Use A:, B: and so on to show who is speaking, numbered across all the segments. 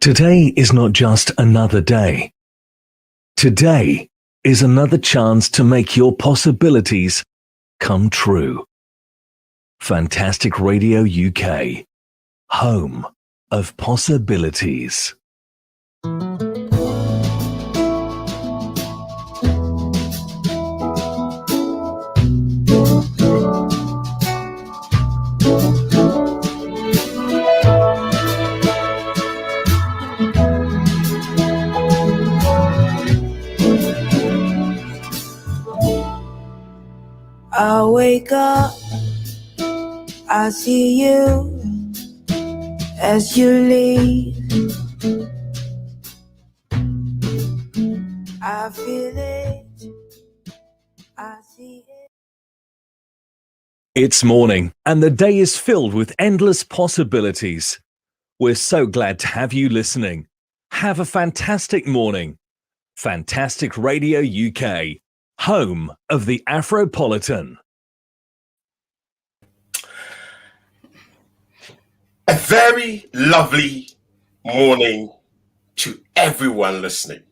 A: Today is not just another day. Today is another chance to make your possibilities come true. Fantastic Radio UK, home of possibilities.
B: I wake up, I see you as you leave. I feel it, I see it.
A: It's morning, and the day is filled with endless possibilities. We're so glad to have you listening. Have a fantastic morning. Fantastic Radio UK, home of the Afropolitan.
C: A very lovely morning to everyone listening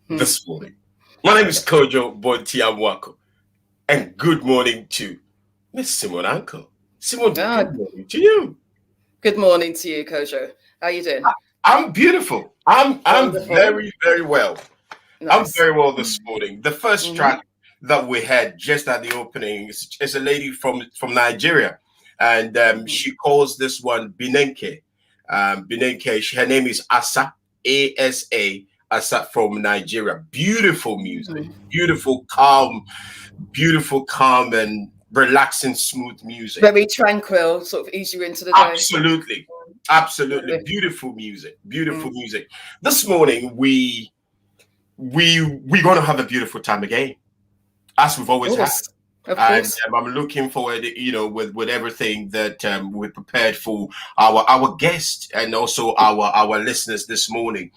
C: this morning. My name is Kojo Bontiamwako, and good morning to Miss Simone Uncle. Simone, good morning to you.
D: Good morning to you, Kojo. How you doing?
C: I'm beautiful. I'm very, very well.
D: Nice.
C: I'm very well this morning. The first track that we had just at the opening is a lady from Nigeria, and she calls this one Binenke. Binenke. Her name is Asa, A-S-A, Asa from Nigeria. Beautiful music, beautiful, calm, and relaxing, smooth music.
D: Very tranquil, sort of ease you into the day.
C: Absolutely. Beautiful music, music. This morning we're going to have a beautiful time again, as we've always had.
D: Of course.
C: And I'm looking forward, with everything that we prepared for our guests and also our listeners this morning.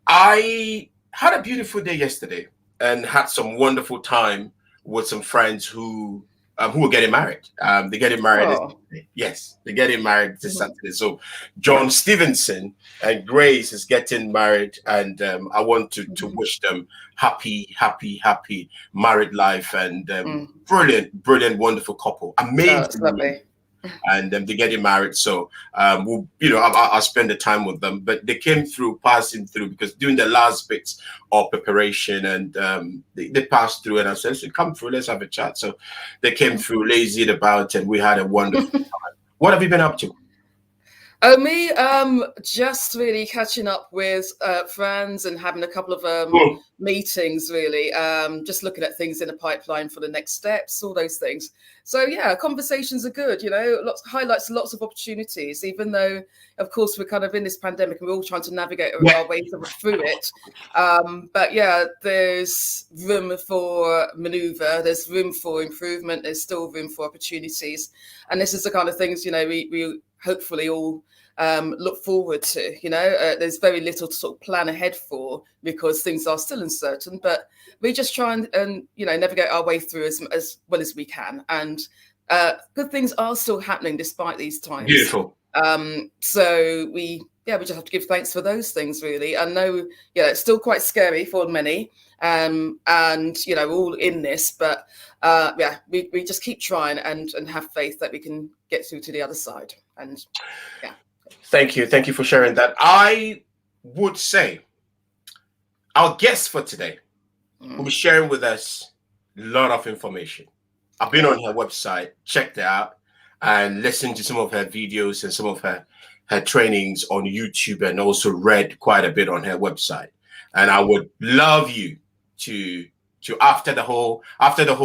C: I had a beautiful day yesterday and had some wonderful time with some friends who are getting married. They're getting married. Yes, they're getting married this Saturday. So John Stevenson and Grace is getting married, and I want to wish them happy married life, and brilliant, wonderful couple. Amazing.
D: That's lovely.
C: And they're getting married, so I'll spend the time with them. But they came through, passing through, because doing the last bits of preparation, and they passed through, and I said, so come through, let's have a chat. So they came through, lazied about, and we had a wonderful time. What have you been up to?
D: Oh, me, just really catching up with friends and having a couple of meetings, really. Just looking at things in the pipeline for the next steps, all those things. So, yeah, conversations are good, highlights lots of opportunities, even though, of course, we're kind of in this pandemic and we're all trying to navigate our way through it. But, yeah, there's room for maneuver, there's room for improvement, there's still room for opportunities. And this is the kind of things, we hopefully all look forward to. There's very little to sort of plan ahead for because things are still uncertain, but we just try and navigate our way through as well as we can, and good things are still happening despite these times.
C: Beautiful.
D: So we just have to give thanks for those things, really. I know it's still quite scary for many, and we're all in this, but we just keep trying and have faith that we can get through to the other side. And
C: thank you for sharing that. I would say our guest for today will be sharing with us a lot of information. I've been on her website, checked it out, and listened to some of her videos and some of her trainings on YouTube, and also read quite a bit on her website. And I would love you to after the whole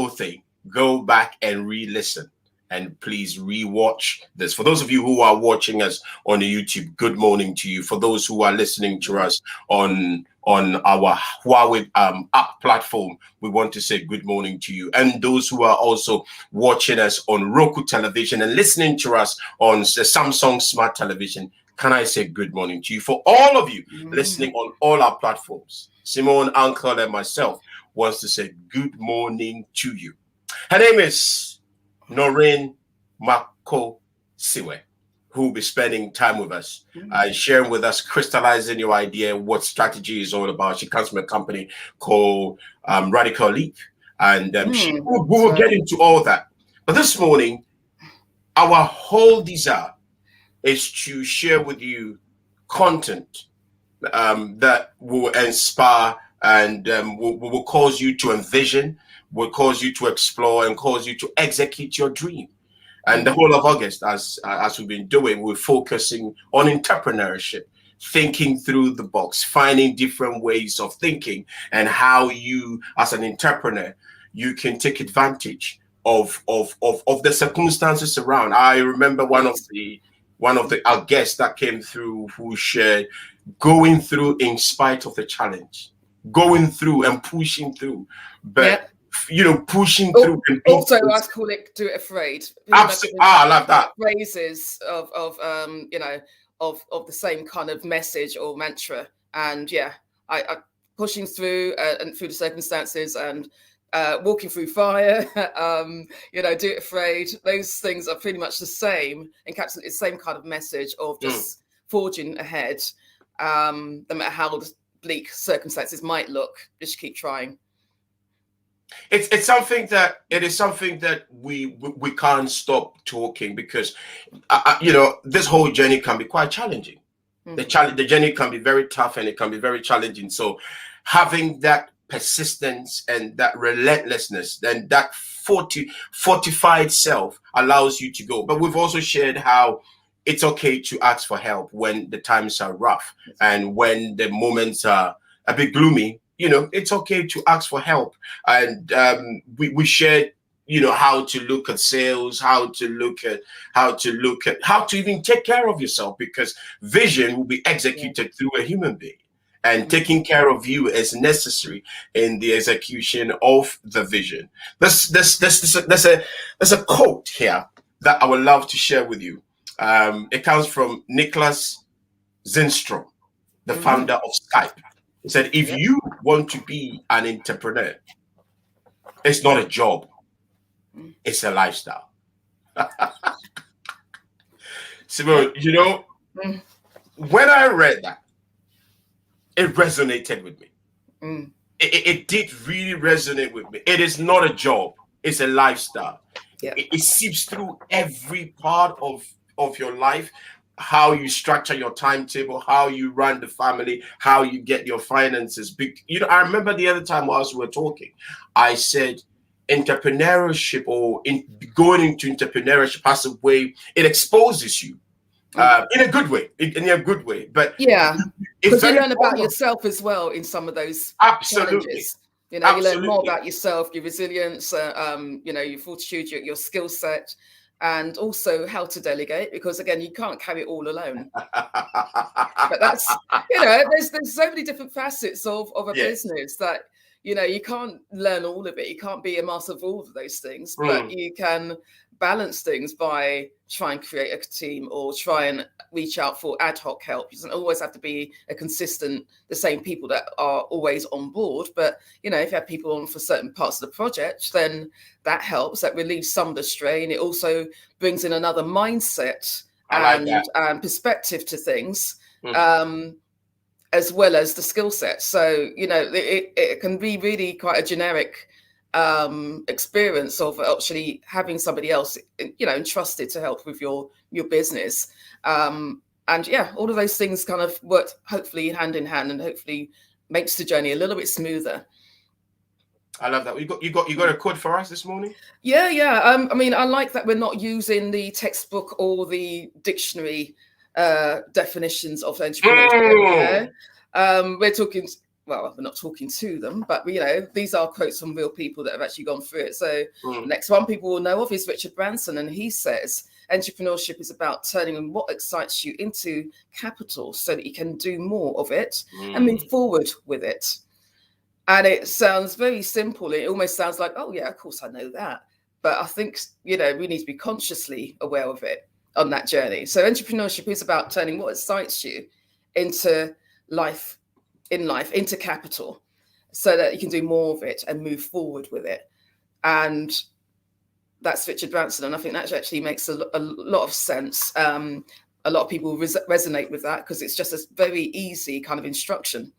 C: thing, go back and re-listen And please rewatch this. For those of you who are watching us on the YouTube, good morning to you. For those who are listening to us on our Huawei app platform, we want to say good morning to you. And those who are also watching us on Roku television and listening to us on the Samsung Smart Television, can I say good morning to you? For all of you listening on all our platforms, Simone, Uncle, and myself wants to say good morning to you. Her name is Noreen Makosewe, who will be spending time with us, sharing with us, crystallizing your idea, what strategy is all about. She comes from a company called Radical Leap, and we will get into all that. But this morning, our whole desire is to share with you content that will inspire and will cause you to envision, will cause you to explore, and cause you to execute your dream. And the whole of August, as we've been doing, we're focusing on entrepreneurship, thinking through the box, finding different ways of thinking, and how you, as an entrepreneur, you can take advantage of the circumstances around. I remember one of our guests that came through who shared going through in spite of the challenge, going through and pushing through, but pushing through. And
D: also, I call it "do it afraid."
C: Absolutely, I love that.
D: Phrases of the same kind of message or mantra, and I pushing through and through the circumstances and walking through fire. Do it afraid. Those things are pretty much the same, encapsulate the same kind of message of just forging ahead, no matter how bleak circumstances might look. Just keep trying.
C: It's something that we can't stop talking, because this whole journey can be quite challenging. The journey can be very tough and it can be very challenging. So having that persistence and that relentlessness, then that fortified self allows you to go. But we've also shared how it's okay to ask for help when the times are rough and when the moments are a bit gloomy. It's okay to ask for help. And we shared, how to look at sales, how to even take care of yourself, because vision will be executed through a human being. And taking care of you is necessary in the execution of the vision. There's a quote here that I would love to share with you. It comes from Nicholas Zinstrom, the founder of Skype. He said, if you want to be an entrepreneur, it's not a job, it's a lifestyle. Simone, when I read that, it resonated with me. It did really resonate with me. It is not a job, it's a lifestyle. It seeps through every part of your life. How you structure your timetable, how you run the family, how you get your finances. I remember the other time whilst we were talking, I said entrepreneurship or going into entrepreneurship as a way, it exposes you in a good way, But
D: because you learn about yourself as well in some of those challenges. You learn more about yourself, your resilience, your fortitude, your skill set. And also how to delegate, because again, you can't carry it all alone. But that's, there's so many different facets of a business that, you can't learn all of it. You can't be a master of all of those things, but you can balance things by trying to create a team or try and reach out for ad hoc help. You don't always have to be the same people that are always on board. But, if you have people on for certain parts of the project, then that helps. That relieves some of the strain. It also brings in another mindset and perspective to things, as well as the skill set. So, it can be really quite a generic experience of actually having somebody else, entrusted to help with your business. And all of those things kind of work hopefully hand in hand and hopefully makes the journey a little bit smoother.
C: I love that. You got a quote for us this morning?
D: Yeah. I like that we're not using the textbook or the dictionary definitions of entrepreneurship. We're talking well, we're not talking to them, but these are quotes from real people that have actually gone through it. So the next one people will know of is Richard Branson, and he says entrepreneurship is about turning what excites you into capital so that you can do more of it and move forward with it. And it sounds very simple. It almost sounds like, oh yeah, of course I know that. But I think, we need to be consciously aware of it on that journey. So entrepreneurship is about turning what excites you into into capital so that you can do more of it and move forward with it. And that's Richard Branson. And I think that actually makes a lot of sense. A lot of people resonate with that because it's just a very easy kind of instruction.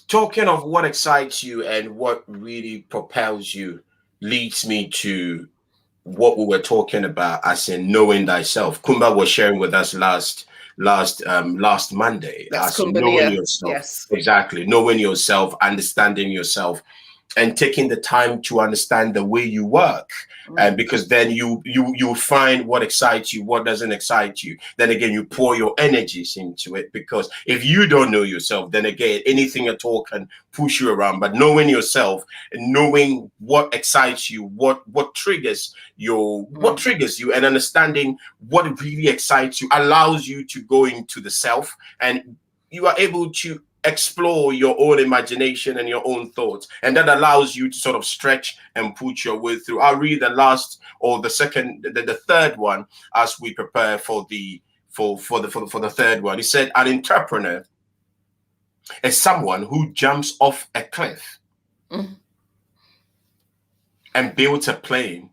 C: Talking of what excites you and what really propels you leads me to what we were talking about, as in knowing thyself. Kumba was sharing with us last Monday.
D: That's
C: knowing yourself.
D: Yes,
C: exactly. Knowing yourself, understanding yourself, and taking the time to understand the way you work. And because then you find what excites you, what doesn't excite you. Then again, you pour your energies into it, because if you don't know yourself, then again, anything at all can push you around. But knowing yourself and knowing what excites you, what triggers you, and understanding what really excites you allows you to go into the self, and you are able to explore your own imagination and your own thoughts, and that allows you to sort of stretch and put your way through. I'll read the last or the third one as we prepare for the third one. He said, an entrepreneur is someone who jumps off a cliff and builds a plane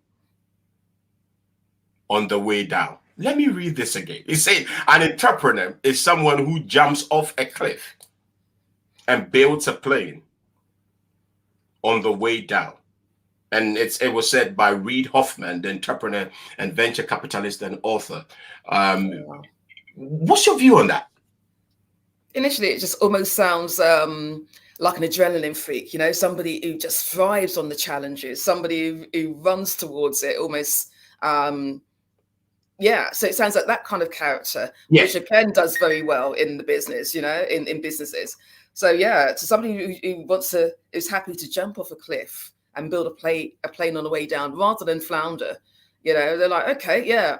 C: on the way down. Let me read this again. He said, an entrepreneur is someone who jumps off a cliff and builds a plane on the way down. And it was said by Reid Hoffman, the entrepreneur and venture capitalist and author. What's your view on that?
D: Initially, it just almost sounds like an adrenaline freak, somebody who just thrives on the challenges, somebody who runs towards it almost. So it sounds like that kind of character, which again does very well in the business, in businesses. So to somebody who is happy to jump off a cliff and build a plane on the way down rather than flounder, they're like, okay,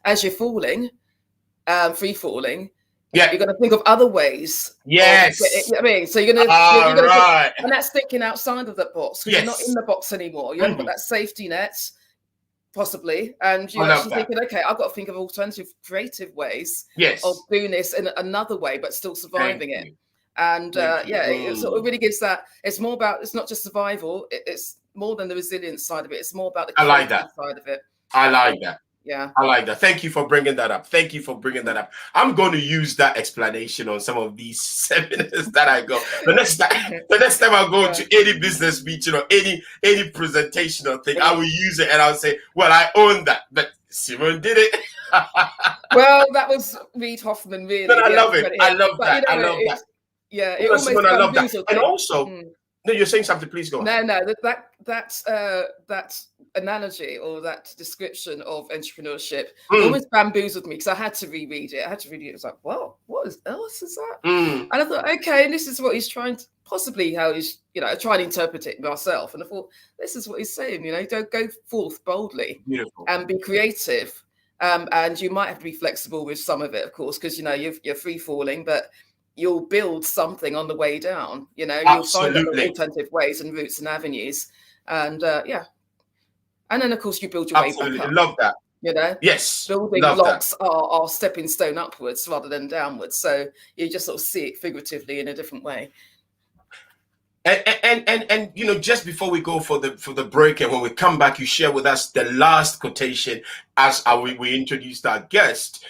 D: as you're falling, free falling, you're going to think of other ways.
C: Yes.
D: So you're going to, and that's thinking outside of that box, because you're not in the box anymore. You haven't got that safety net, possibly, and you're actually thinking, okay, I've got to think of alternative, creative ways of doing this in another way, but still surviving it. And it sort of really gives that. It's more about, it's not just survival. It's more than the resilience side of it. It's more about the
C: side
D: of it.
C: I like that.
D: Yeah,
C: I like that. Thank you for bringing that up. I'm going to use that explanation on some of these seminars that I go. The next time I go to any business meeting or any presentation or thing, I will use it and I'll say, well, I own that. But Simone did it.
D: Well, that was Reid Hoffman, really.
C: But I love it. I love that. I love that.
D: Yeah, it almost
C: I love that. And also, no, you're saying something. Please go on.
D: No, that analogy or that description of entrepreneurship almost bamboozled me, because I had to reread it. It was like, wow, what else is that? And I thought, okay, and this is what he's trying to, possibly how he's, trying to interpret it myself. And I thought, this is what he's saying, don't go forth boldly.
C: Beautiful.
D: And be creative. And you might have to be flexible with some of it, of course, because, you're free falling, but you'll build something on the way down. You'll find alternative ways and routes and avenues. And and then of course you build your way back up.
C: Love that. Yes.
D: Building blocks are stepping stone upwards rather than downwards. So you just sort of see it figuratively in a different way.
C: And just before we go for the break, and when we come back, you share with us the last quotation as we introduced our guest.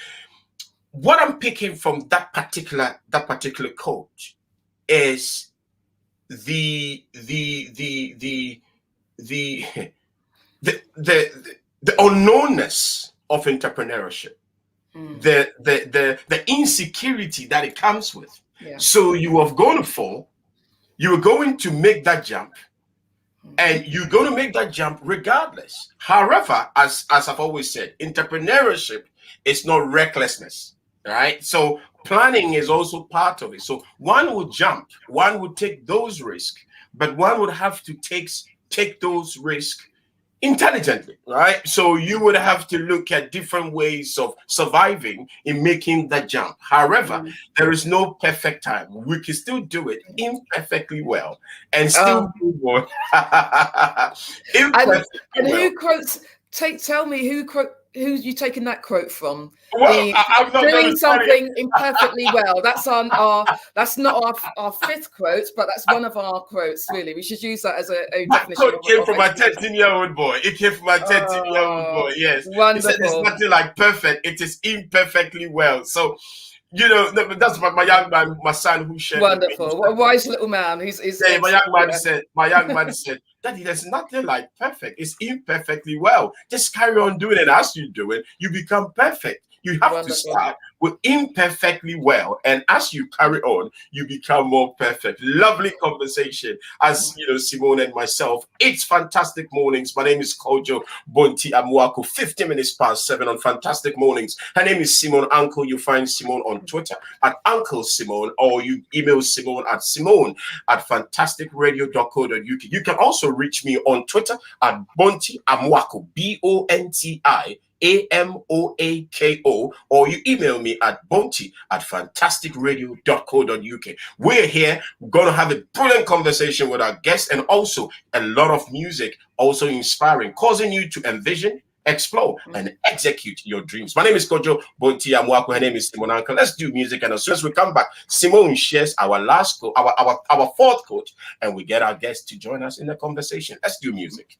C: What I'm picking from that particular quote is the unknownness of entrepreneurship, the insecurity that it comes with. So you are going to fall, you are going to make that jump, and you're going to make that jump regardless. However, as I've always said, entrepreneurship is not recklessness. right? So planning is also part of it. So one would jump, one would take those risks, but one would have to take those risks intelligently, right? So you would have to look at different ways of surviving in making that jump. However, there is no perfect time. We can still do it imperfectly well and still move on.
D: And who quotes? Tell me who you taking that quote from?
C: Well, I'm not
D: doing something imperfectly well. That's that's not our fifth quote, but that's one of our quotes. Really, we should use that as a definition.
C: Quote came from a 13-year-old boy. It came from a 13-year-old boy. Yes,
D: wonderful.
C: He said it's nothing like perfect. It is imperfectly well. So, you know, that's my young man, my son, who shared.
D: Wonderful. What a wise little man. He's
C: my young man said, Daddy, there's nothing like perfect. It's imperfectly well. Just carry on doing it. As you do it, you become perfect. You have to start with imperfectly well, and as you carry on, you become more perfect. Lovely conversation, as you know, Simone and myself. It's Fantastic Mornings. My name is Kojo Bonti Amwako. 50 minutes past 7 on Fantastic Mornings. Her name is Simone Uncle. You find Simone on Twitter at Uncle Simone, or you email Simone at fantasticradio.co.uk. You can also reach me on Twitter at Bonti Amwako, BONTI AMOAKO, or you email me at bonti@fantasticradio.co.uk. We're here. We're going to have a brilliant conversation with our guests, and also a lot of music, also inspiring, causing you to envision, explore, and execute your dreams. My name is Kojo Bonti Amwako. Her name is Simone Uncle. Let's do music, and as soon as we come back, Simone shares our last quote, our fourth quote, and we get our guests to join us in the conversation. Let's do music.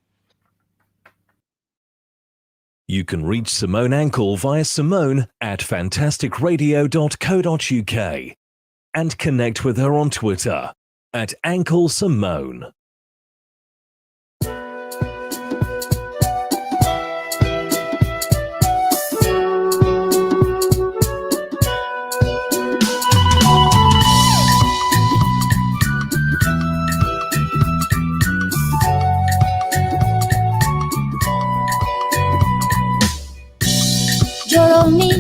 A: You can reach Simone Uncle via Simone at fantasticradio.co.uk and connect with her on Twitter at Uncle Simone.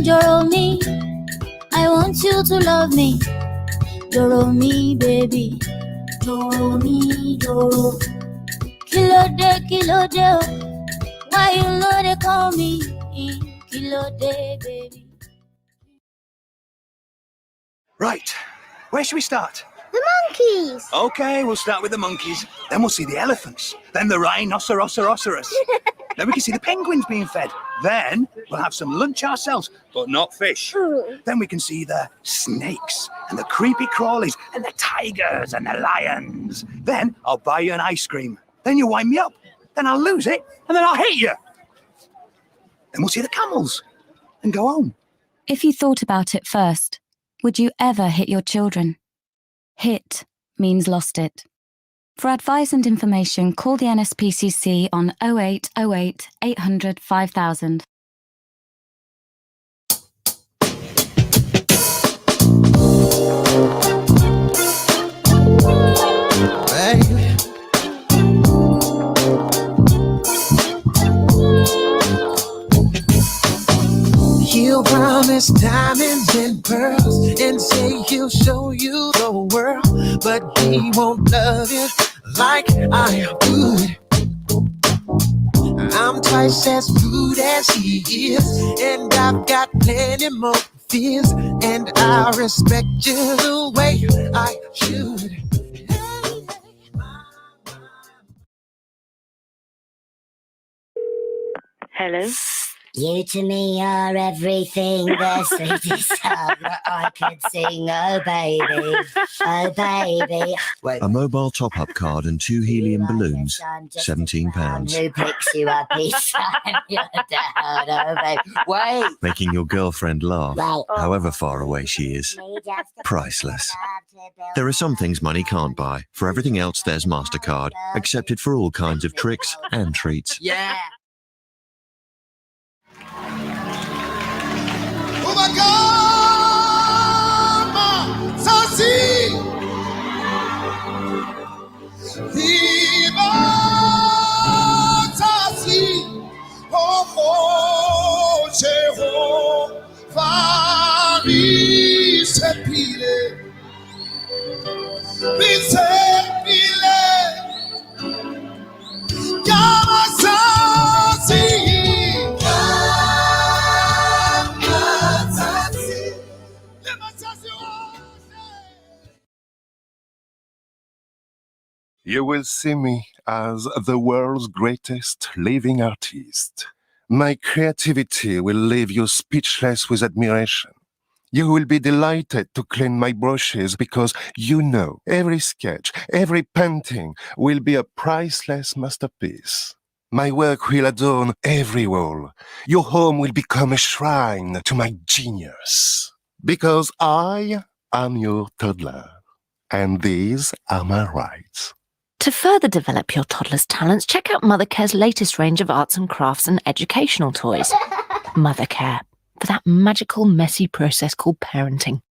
E: Joro me, I want you to love me. Joro me, baby. Joro me, joro. Kilo de, why you know they call me? Kilo de, baby.
F: Right, where should we start?
G: The monkeys!
F: Okay, we'll start with the monkeys. Then we'll see the elephants. Then the rhinoceros. Then we can see the penguins being fed. Then we'll have some lunch ourselves, but not fish. Then we can see the snakes and the creepy crawlies and the tigers and the lions. Then I'll buy you an ice cream. Then you wind me up. Then I'll lose it, and then I'll hit you. Then we'll see the camels and go home.
H: If you thought about it first, would you ever hit your children? Hit means lost it. For advice and information, call the NSPCC on 0808 800 5000.
I: He'll promise diamonds and pearls and say he'll show you the world, but he won't love you like I would. I'm twice as rude as he is, and I've got plenty more fears, and I respect you the way I should.
J: Hello?
G: You to me are everything, the sweetest song that I could sing. Oh baby.
K: Wait. A mobile top-up card and 2 helium balloons, £17.
G: Who picks you up each time you're down? Oh baby. Wait.
K: Making your girlfriend laugh, however far away she is. Priceless. There are some things money can't buy. For everything else, there's MasterCard, accepted for all kinds of tricks and treats.
G: Yeah.
I: Oh my God, Sassy! Viva Sassy! Oh, Jehovah,
J: You will see me as the world's greatest living artist. My creativity will leave you speechless with admiration. You will be delighted to clean my brushes because you know every sketch, every painting will be a priceless masterpiece. My work will adorn every wall. Your home will become a shrine to my genius. Because I am your toddler, and these are my rights.
L: To further develop your toddler's talents, check out Mothercare's latest range of arts and crafts and educational toys. Mothercare, for that magical, messy process called parenting.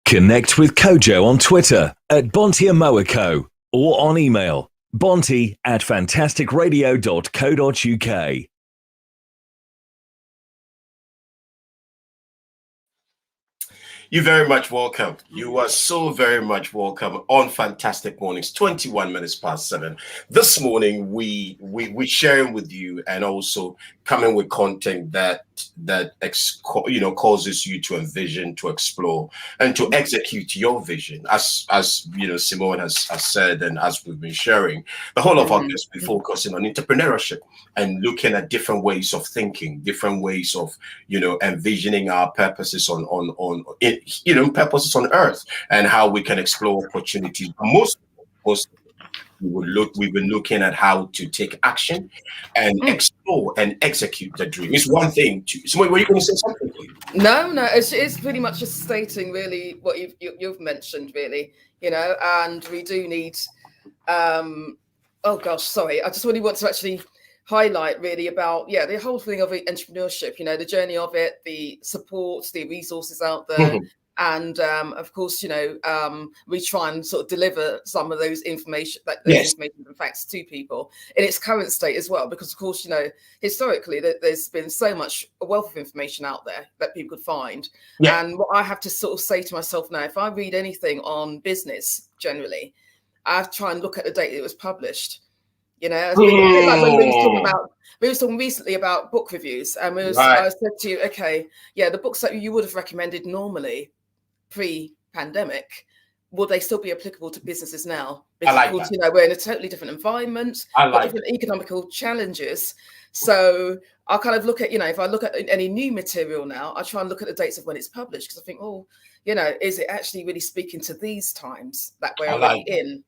A: Connect with Kojo on Twitter at @BontiAmoako or on email bonti@fantasticradio.co.uk.
C: You're very much welcome. You are so very much welcome on Fantastic Mornings, 21 minutes past 7. This morning, we sharing with you and also coming with content that causes you to envision, to explore, and to execute your vision. As Simone has said, and as we've been sharing, the whole of August we're focusing on entrepreneurship and looking at different ways of thinking, different ways of envisioning our purposes on purposes on earth, and how we can explore opportunities. Most we've been looking at how to take action and explore and execute the dream. It's one thing so were you going to say something?
D: No, it's pretty much just stating really what you've mentioned, really, and we do need oh gosh, sorry, I just really want to actually highlight really about the whole thing of entrepreneurship, the journey of it, the support, the resources out there. And of course, we try and sort of deliver some of those information and facts to people in its current state as well, because of course, historically there's been so much wealth of information out there that people could find. And what I have to sort of say to myself now, if I read anything on business generally, I try and look at the date it was published. Like when we were talking recently about book reviews, and I said to you, okay, the books that you would have recommended normally pre-pandemic, will they still be applicable to businesses now? Because we're in a totally different environment, different economical challenges. So I'll kind of look at, if I look at any new material now, I try and look at the dates of when it's published, because I think, is it actually really speaking to these times that we're already in?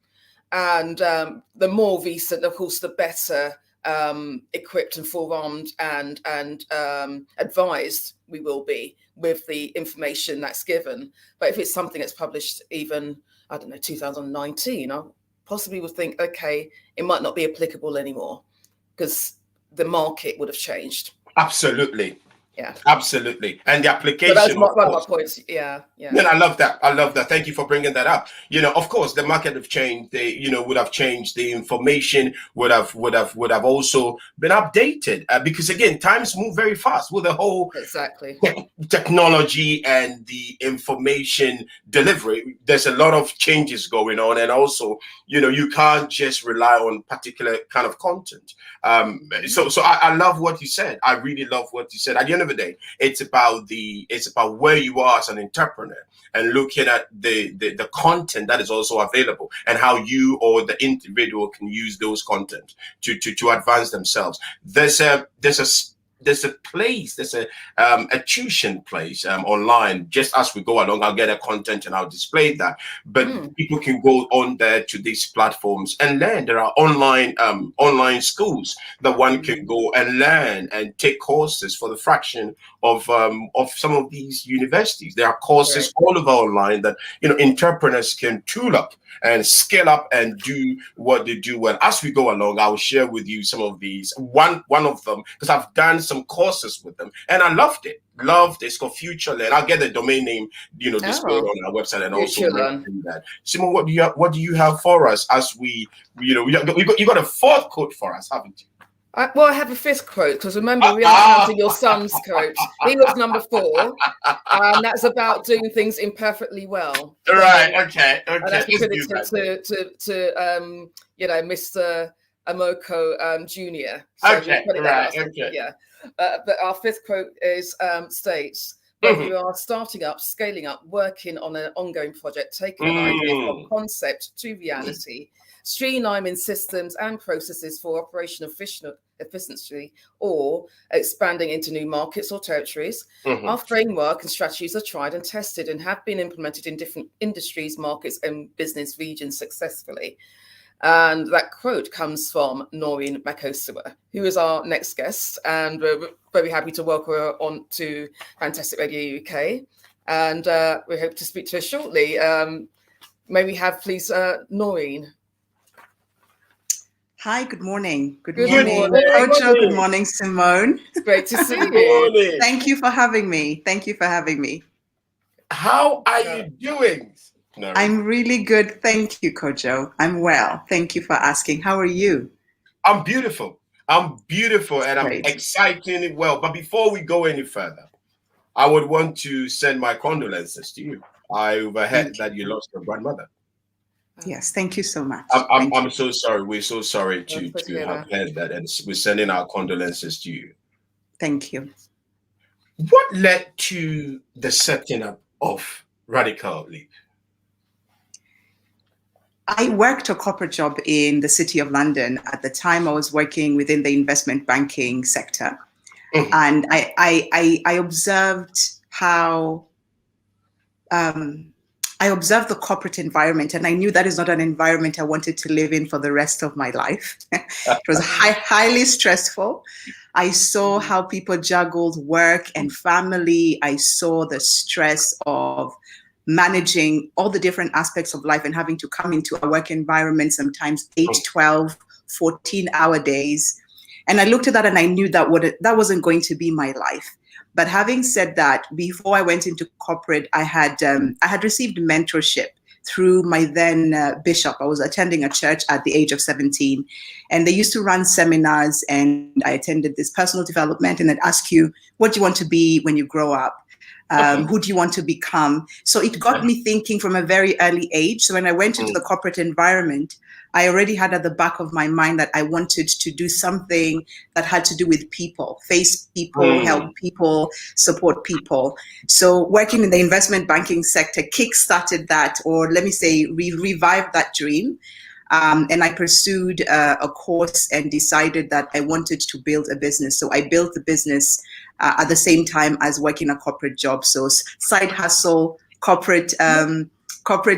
D: And the more recent, of course, the better equipped and forearmed and advised we will be with the information that's given. But if it's something that's published even, 2019, I possibly would think, okay, it might not be applicable anymore because the market would have changed.
C: Absolutely.
D: Yeah,
C: absolutely. And the application.
D: So that's one of my points. Yeah.
C: And I love that. Thank you for bringing that up. Of course, the market have changed. They, would have changed. The information would have also been updated because again, times move very fast with the whole technology and the information delivery. There's a lot of changes going on, and also, you can't just rely on particular kind of content. So I love what you said. I really love what you said. At the end of the day, it's about where you are as an entrepreneur and looking at the content that is also available and how you or the individual can use those content to advance themselves. There's a there's a place, there's a tuition place online. Just as we go along, I'll get a content and I'll display that. But people can go on there to these platforms and learn. There are online schools that one can go and learn and take courses for the fraction of some of these universities. There are courses all over online that entrepreneurs can tool up and scale up and do what they do well. As we go along, I'll share with you some of these. One of them, because I've done some courses with them and I loved it. It's called Future Learn. I'll get the domain name, displayed on our website and also mention that. Simone, what do you have for us as we you got a fourth quote for us, haven't you?
D: I have a fifth quote, because remember, we are counting your son's quote. He was number 4, and that's about doing things imperfectly well.
C: Right. Okay.
D: And that's credited to Mr. Amoko Jr. So
C: okay. Right. Okay.
D: Yeah. But our fifth quote is states, whether you are starting up, scaling up, working on an ongoing project, taking an idea from concept to reality, streamlining systems and processes for operational efficiency, or expanding into new markets or territories. Our framework and strategies are tried and tested and have been implemented in different industries, markets, and business regions successfully. And that quote comes from Noreen Makosewe, who is our next guest, and we're very happy to welcome her on to Fantastic Radio UK. And we hope to speak to her shortly. May we have, please, Noreen?
M: Hi, good morning. Good
C: morning.
M: Kojo, good morning, Simone.
D: It's great to see you.
M: Thank you for having me.
C: How are you doing? Noreen?
M: I'm really good. Thank you, Kojo. I'm well. Thank you for asking. How are you?
C: I'm beautiful. And I'm excitingly well. But before we go any further, I would want to send my condolences to you. I overheard that you lost your grandmother.
M: Yes, thank you so much.
C: I'm so sorry. We're so sorry to have heard that, and we're sending our condolences to you.
M: Thank you.
C: What led to the setting up of Radical Leap?
M: I worked a corporate job in the City of London. At the time, I was working within the investment banking sector, and I observed how. I observed the corporate environment, and I knew that is not an environment I wanted to live in for the rest of my life. It was highly stressful. I saw how people juggled work and family. I saw the stress of managing all the different aspects of life and having to come into a work environment, sometimes 8, 12, 14-hour days. And I looked at that and I knew that wasn't going to be my life. But having said that, before I went into corporate, I had received mentorship through my then bishop. I was attending a church at the age of 17, and they used to run seminars, and I attended this personal development, and they'd ask you, what do you want to be when you grow up? Who do you want to become? So it got me thinking from a very early age. So when I went into the corporate environment, I already had at the back of my mind that I wanted to do something that had to do with people, face people, help people, support people. So working in the investment banking sector kickstarted that, or let me say, revived that dream. And I pursued a course and decided that I wanted to build a business. So I built the business at the same time as working a corporate job. So side hustle, corporate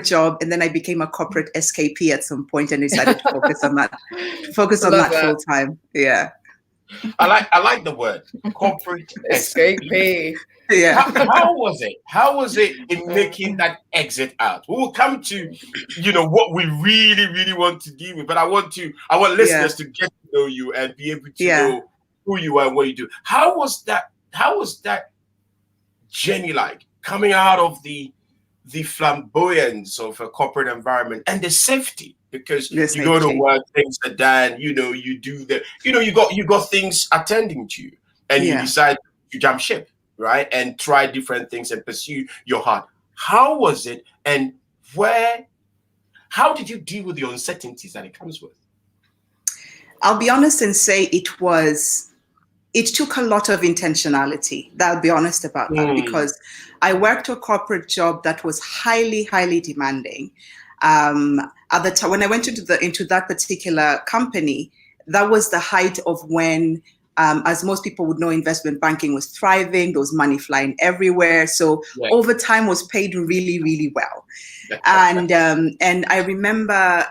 M: job, and then I became a corporate SKP at some point and decided to focus on that full time. Yeah.
C: I like the word corporate
D: SKP.
M: Yeah.
C: How was it? How was it in making that exit out? We will come to, what we really, really want to deal with. But I want listeners to get to know you and be able to know who you are and what you do. How was that journey like, coming out of the flamboyance of a corporate environment and the safety? Because you go to work, things are done, you do you got things attending to you, and you decide to jump ship, right? And try different things and pursue your heart. How was it, and how did you deal with the uncertainties that it comes with?
M: I'll be honest and say it took a lot of intentionality. I'll be honest about that, because I worked a corporate job that was highly, highly demanding. At the time when I went into that particular company, that was the height of when As most people would know, investment banking was thriving. There was money flying everywhere. So overtime was paid really, really well. And I remember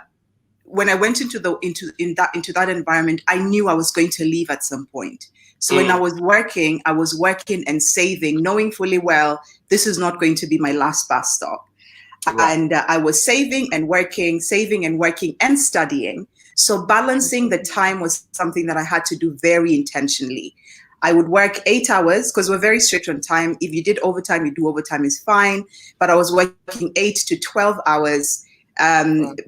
M: when I went into that environment, I knew I was going to leave at some point. So when I was working and saving, knowing fully well this is not going to be my last bus stop. And I was saving and working and studying. So balancing the time was something that I had to do very intentionally. I would work 8 hours because we're very strict on time. If you did overtime, you do overtime is fine. But I was working 8 to 12 hours.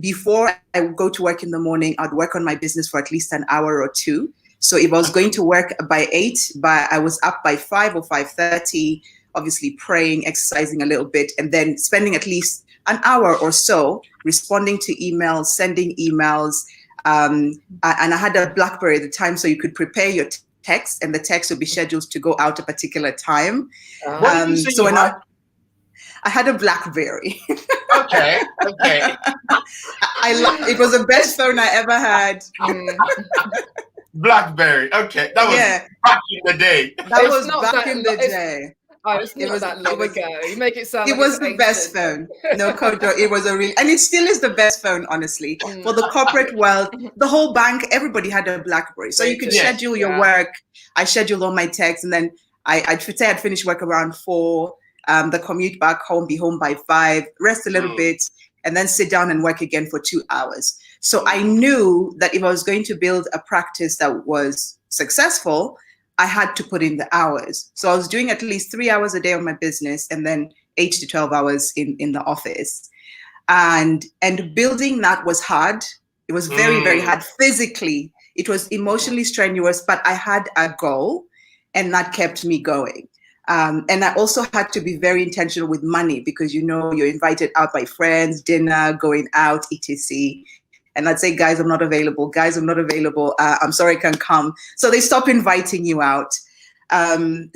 M: Before I would go to work in the morning, I'd work on my business for at least an hour or two. So if I was going to work by 8, I was up by 5 or 5:30, obviously praying, exercising a little bit, and then spending at least an hour or so responding to emails, sending emails. And I had a BlackBerry at the time, so you could prepare your text, and the text would be scheduled to go out a particular time.
C: What did you say
M: so
C: you had?
M: I had a BlackBerry.
C: Okay.
M: It was the best phone I ever had.
C: BlackBerry. Okay, that was back in the day.
M: That was back in the day.
D: It's not that long ago. You make it sound.
M: It was the best phone. No, Kojo, it was and it still is the best phone, honestly. For the corporate world, the whole bank, everybody had a BlackBerry, so you could schedule your work. I scheduled all my texts, and then I'd say I'd finish work around 4. The commute back home, be home by 5, rest a little bit, and then sit down and work again for 2 hours. So I knew that if I was going to build a practice that was successful, I had to put in the hours. So I was doing at least 3 hours a day on my business, and then 8 to 12 hours in the office. And building that was hard. It was very, very hard physically. It was emotionally strenuous, but I had a goal, and that kept me going. And I also had to be very intentional with money, because you're invited out by friends, dinner, going out, etc. And I'd say, guys, I'm not available. I'm sorry, I can't come. So they stop inviting you out.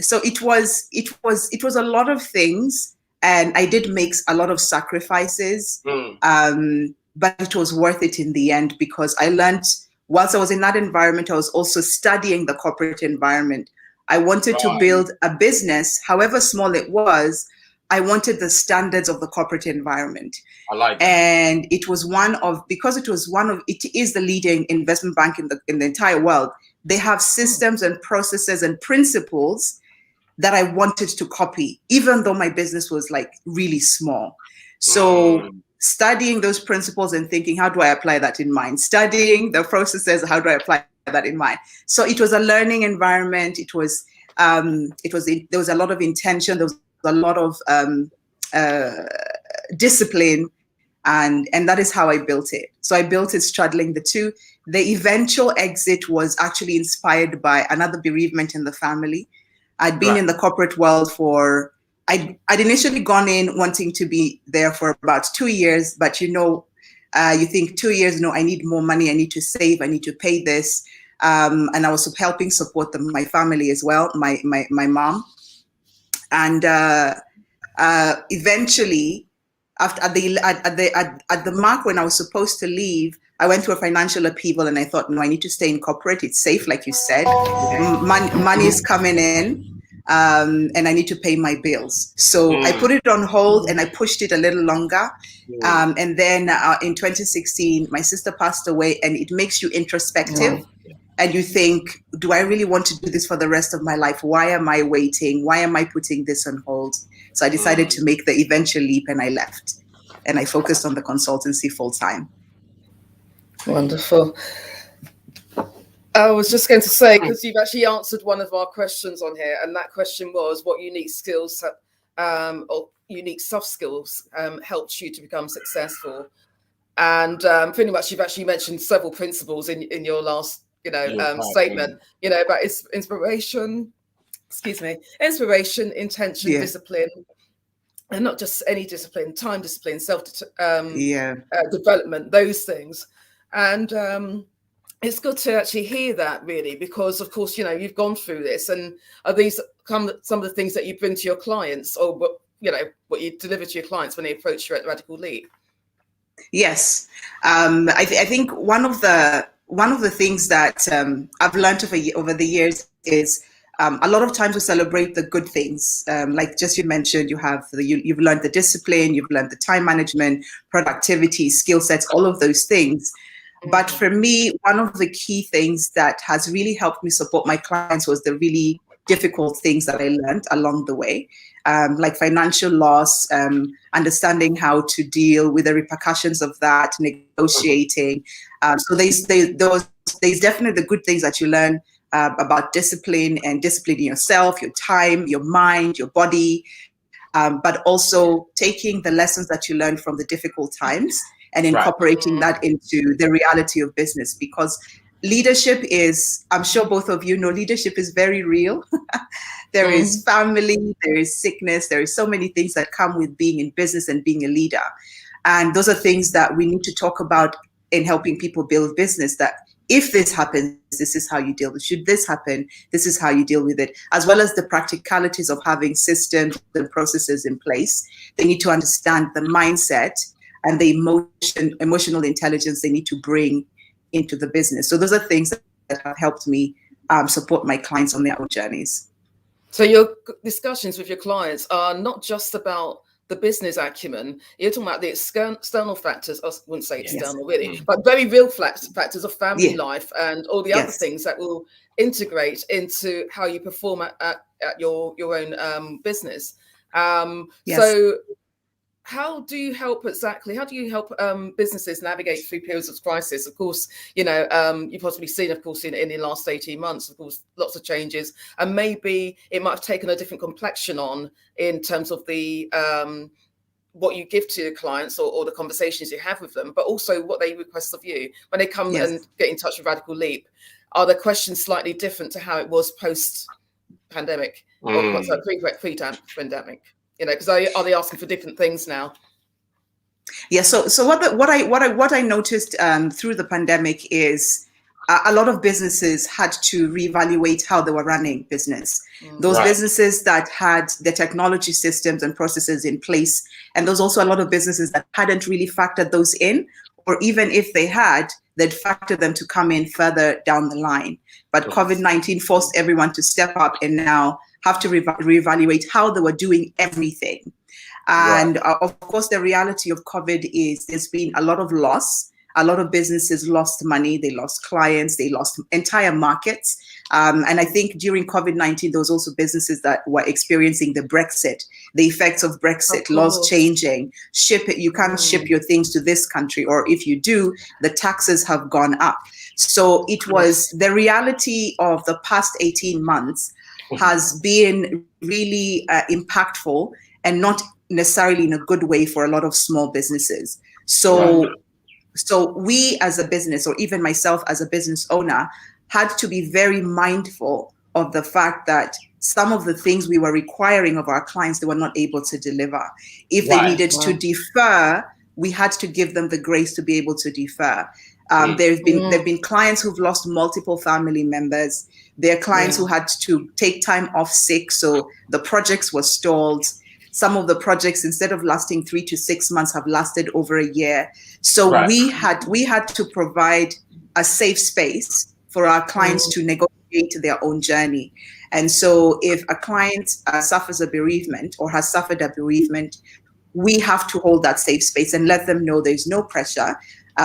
M: So it was a lot of things, and I did make a lot of sacrifices. But it was worth it in the end, because I learned, whilst I was in that environment, I was also studying the corporate environment. I wanted to build a business, however small it was. I wanted the standards of the corporate environment.
C: I like that.
M: And it is the leading investment bank in the entire world. They have systems and processes and principles that I wanted to copy, even though my business was like really small. So studying those principles and thinking, how do I apply that in mine? Studying the processes, how do I apply that in mine? So it was a learning environment. There was a lot of intention. There was a lot of discipline, and that is how I built it. So I built it straddling the two. The eventual exit was actually inspired by another bereavement in the family. I'd been in the corporate world I'd initially gone in wanting to be there for about 2 years, but you think 2 years, I need more money, I need to save, I need to pay this. And I was helping support my family as well, my mom. And eventually, at the mark when I was supposed to leave, I went through a financial upheaval, and I thought, no, I need to stay in corporate. It's safe, like you said. Money is coming in, and I need to pay my bills. So I put it on hold, and I pushed it a little longer. And then in 2016, my sister passed away, and it makes you introspective. And you think, do I really want to do this for the rest of my life? Why am I waiting? Why am I putting this on hold? So I decided to make the eventual leap, and I left. And I focused on the consultancy full time.
D: Wonderful. I was just going to say, because you've actually answered one of our questions on here, and that question was, what unique skills or unique soft skills helped you to become successful? And pretty much you've actually mentioned several principles in your last statement, about inspiration, intention, discipline, and not just any discipline, time discipline, development, those things. And it's good to actually hear that, really, because of course, you've gone through this, and are these some of the things that you bring to your clients, or what you deliver to your clients when they approach you at Radical Leap?
M: Yes. I think one of the one of the things that I've learned over the years is a lot of times we celebrate the good things. Like just you mentioned, you've learned the discipline, you've learned the time management, productivity, skill sets, all of those things. But for me, one of the key things that has really helped me support my clients was the really difficult things that I learned along the way, like financial loss, understanding how to deal with the repercussions of that, negotiating. So there's definitely the good things that you learn about discipline and disciplining yourself, your time, your mind, your body, but also taking the lessons that you learned from the difficult times and incorporating that into the reality of business. Because leadership is, I'm sure both of you know, leadership is very real. There is family, there is sickness, there is so many things that come with being in business and being a leader. And those are things that we need to talk about in helping people build business, that if this happens, this is how you deal with it. Should this happen, this is how you deal with it, as well as the practicalities of having systems and processes in place. They need to understand the mindset and the emotional intelligence they need to bring into the business. So those are things that have helped me support my clients on their own journeys.
D: So your discussions with your clients are not just about the business acumen. You're talking about the external factors. I wouldn't say external really, but very real factors of family life and all the other things that will integrate into how you perform at your own business. So how do you help businesses navigate through periods of crisis? Of course, you've possibly seen, in the last 18 months, of course, lots of changes, and maybe it might have taken a different complexion on in terms of the what you give to your clients or the conversations you have with them, but also what they request of you when they come and get in touch with Radical Leap. Are the questions slightly different to how it was post-pandemic or pre-pandemic? Because are they asking for different things now?
M: Yeah. So what I noticed through the pandemic is a lot of businesses had to reevaluate how they were running business. Those businesses that had the technology systems and processes in place, and there's also a lot of businesses that hadn't really factored those in, or even if they had, they'd factor them to come in further down the line. But COVID-19 forced everyone to step up and now have to reevaluate how they were doing everything. And of course, the reality of COVID is there's been a lot of loss. A lot of businesses lost money, they lost clients, they lost entire markets. And I think during COVID-19, there was also businesses that were experiencing the effects of Brexit, laws changing, you can't ship your things to this country, or if you do, the taxes have gone up. So it was the reality of the past 18 months has been really impactful and not necessarily in a good way for a lot of small businesses. So we as a business, or even myself as a business owner, had to be very mindful of the fact that some of the things we were requiring of our clients, they were not able to deliver. If they needed to defer, we had to give them the grace to be able to defer. There've been clients who've lost multiple family members. There are clients who had to take time off sick, so the projects were stalled. Some of the projects, instead of lasting 3 to 6 months, have lasted over a year. So we had to provide a safe space for our clients to negotiate their own journey. And so if a client suffers a bereavement or has suffered a bereavement, we have to hold that safe space and let them know there's no pressure.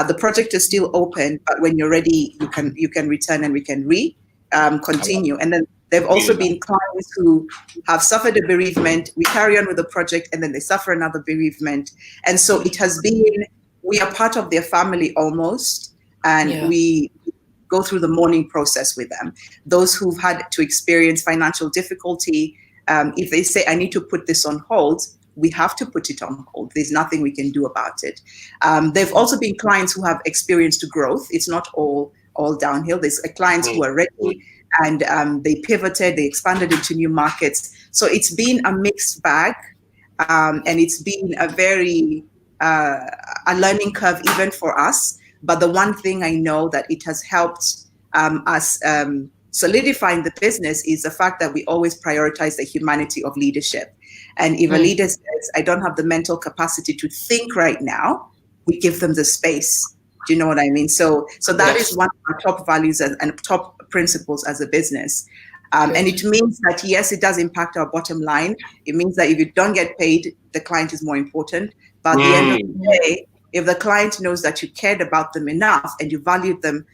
M: The project is still open, but when you're ready, you can return and we can continue. And then there've also been clients who have suffered a bereavement. We carry on with the project and then they suffer another bereavement. And so it has been, we are part of their family almost, and we go through the mourning process with them. Those who've had to experience financial difficulty, if they say, I need to put this on hold, we have to put it on hold. There's nothing we can do about it. There've also been clients who have experienced growth. It's not all downhill. There's clients who are ready and they pivoted, they expanded into new markets. So it's been a mixed bag, and it's been a very a learning curve even for us. But the one thing I know that it has helped us solidifying the business is the fact that we always prioritize the humanity of leadership. And if a leader says, I don't have the mental capacity to think right now, we give them the space Do you know what I mean? So that
C: Yes.
M: is one of our top values and top principles as a business. And it means that, yes, it does impact our bottom line. It means that if you don't get paid, the client is more important. But at the end of the day, if the client knows that you cared about them enough and you valued them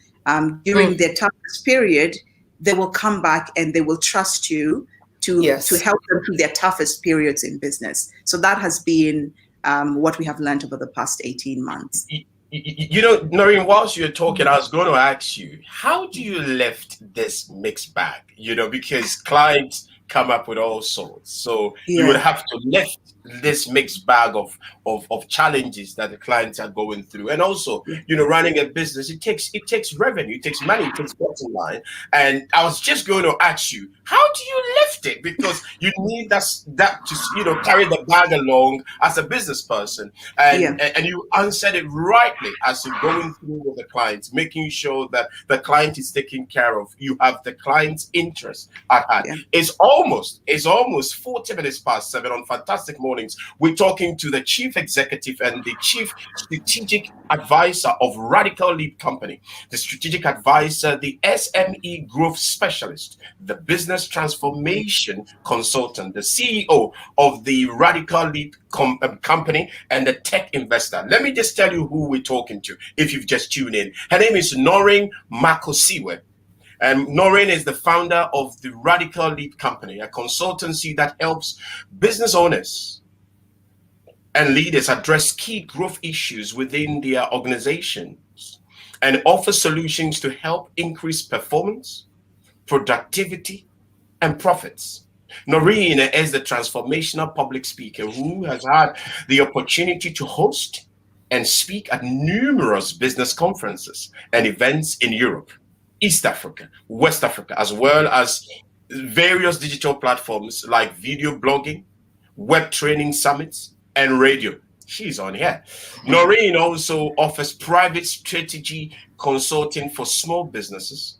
M: during their toughest period, they will come back and they will trust you to help them through their toughest periods in business. So that has been what we have learned over the past 18 months.
C: You know, Noreen, whilst you're talking, I was going to ask you, how do you lift this mixed bag? You know, because clients come up with all sorts. So you would have to lift this mixed bag of challenges that the clients are going through. And also, you know, running a business, it takes revenue, it takes money, it takes bottom line. And I was just going to ask you, how do you lift it? Because you need that to, you know, carry the bag along as a business person. And you answered it rightly as you're going through with the clients, making sure that the client is taken care of. You have the client's interest at heart. It's almost 40 minutes past 7 on Fantastic Mornings. We're talking to the chief executive and the chief strategic advisor of Radical Leap Company, the strategic advisor, the SME growth specialist, the business transformation consultant, the CEO of the Radical Leap Company, and the tech investor. Let me just tell you who we're talking to if you've just tuned in. Her name is Noreen Makosewe. And Noreen is the founder of the Radical Leap Company, a consultancy that helps business owners and leaders address key growth issues within their organizations and offer solutions to help increase performance, productivity, and profits. Noreen is the transformational public speaker who has had the opportunity to host and speak at numerous business conferences and events in Europe, East Africa, West Africa, as well as various digital platforms like video blogging, web training summits, and radio. She's on here. Noreen also offers private strategy consulting for small businesses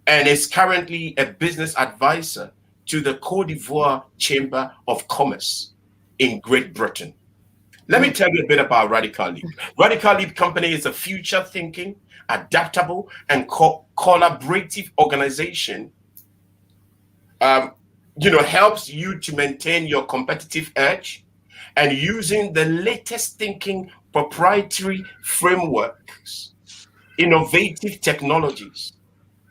C: and is currently a business advisor to the Côte d'Ivoire Chamber of Commerce in Great Britain. Let me tell you a bit about Radical Leap. Radical Leap Company is a future-thinking, adaptable, and collaborative organization. Helps you to maintain your competitive edge and using the latest thinking, proprietary frameworks, innovative technologies.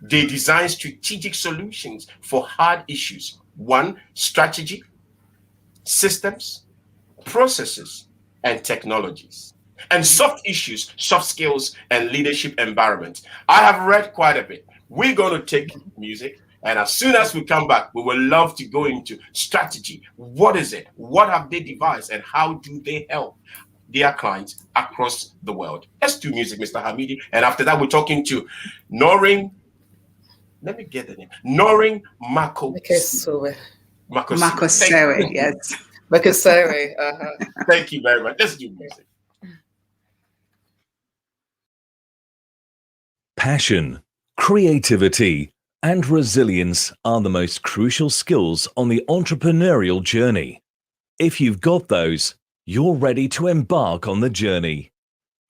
C: They design strategic solutions for hard issues. 1, strategy, systems, processes, and technologies. And soft issues, soft skills, and leadership environment. I have read quite a bit. We're going to take music. And as soon as we come back, we will love to go into strategy. What is it? What have they devised? And how do they help their clients across the world? Let's do music, Mr. Hamidi. And after that, we're talking to Noreen. Let me get the name. Noreen Makosewe.
M: Makosewe, yes.
D: Makosewe.
C: Thank you very much. Let's do music.
A: Passion, creativity, and resilience are the most crucial skills on the entrepreneurial journey. If you've got those, you're ready to embark on the journey.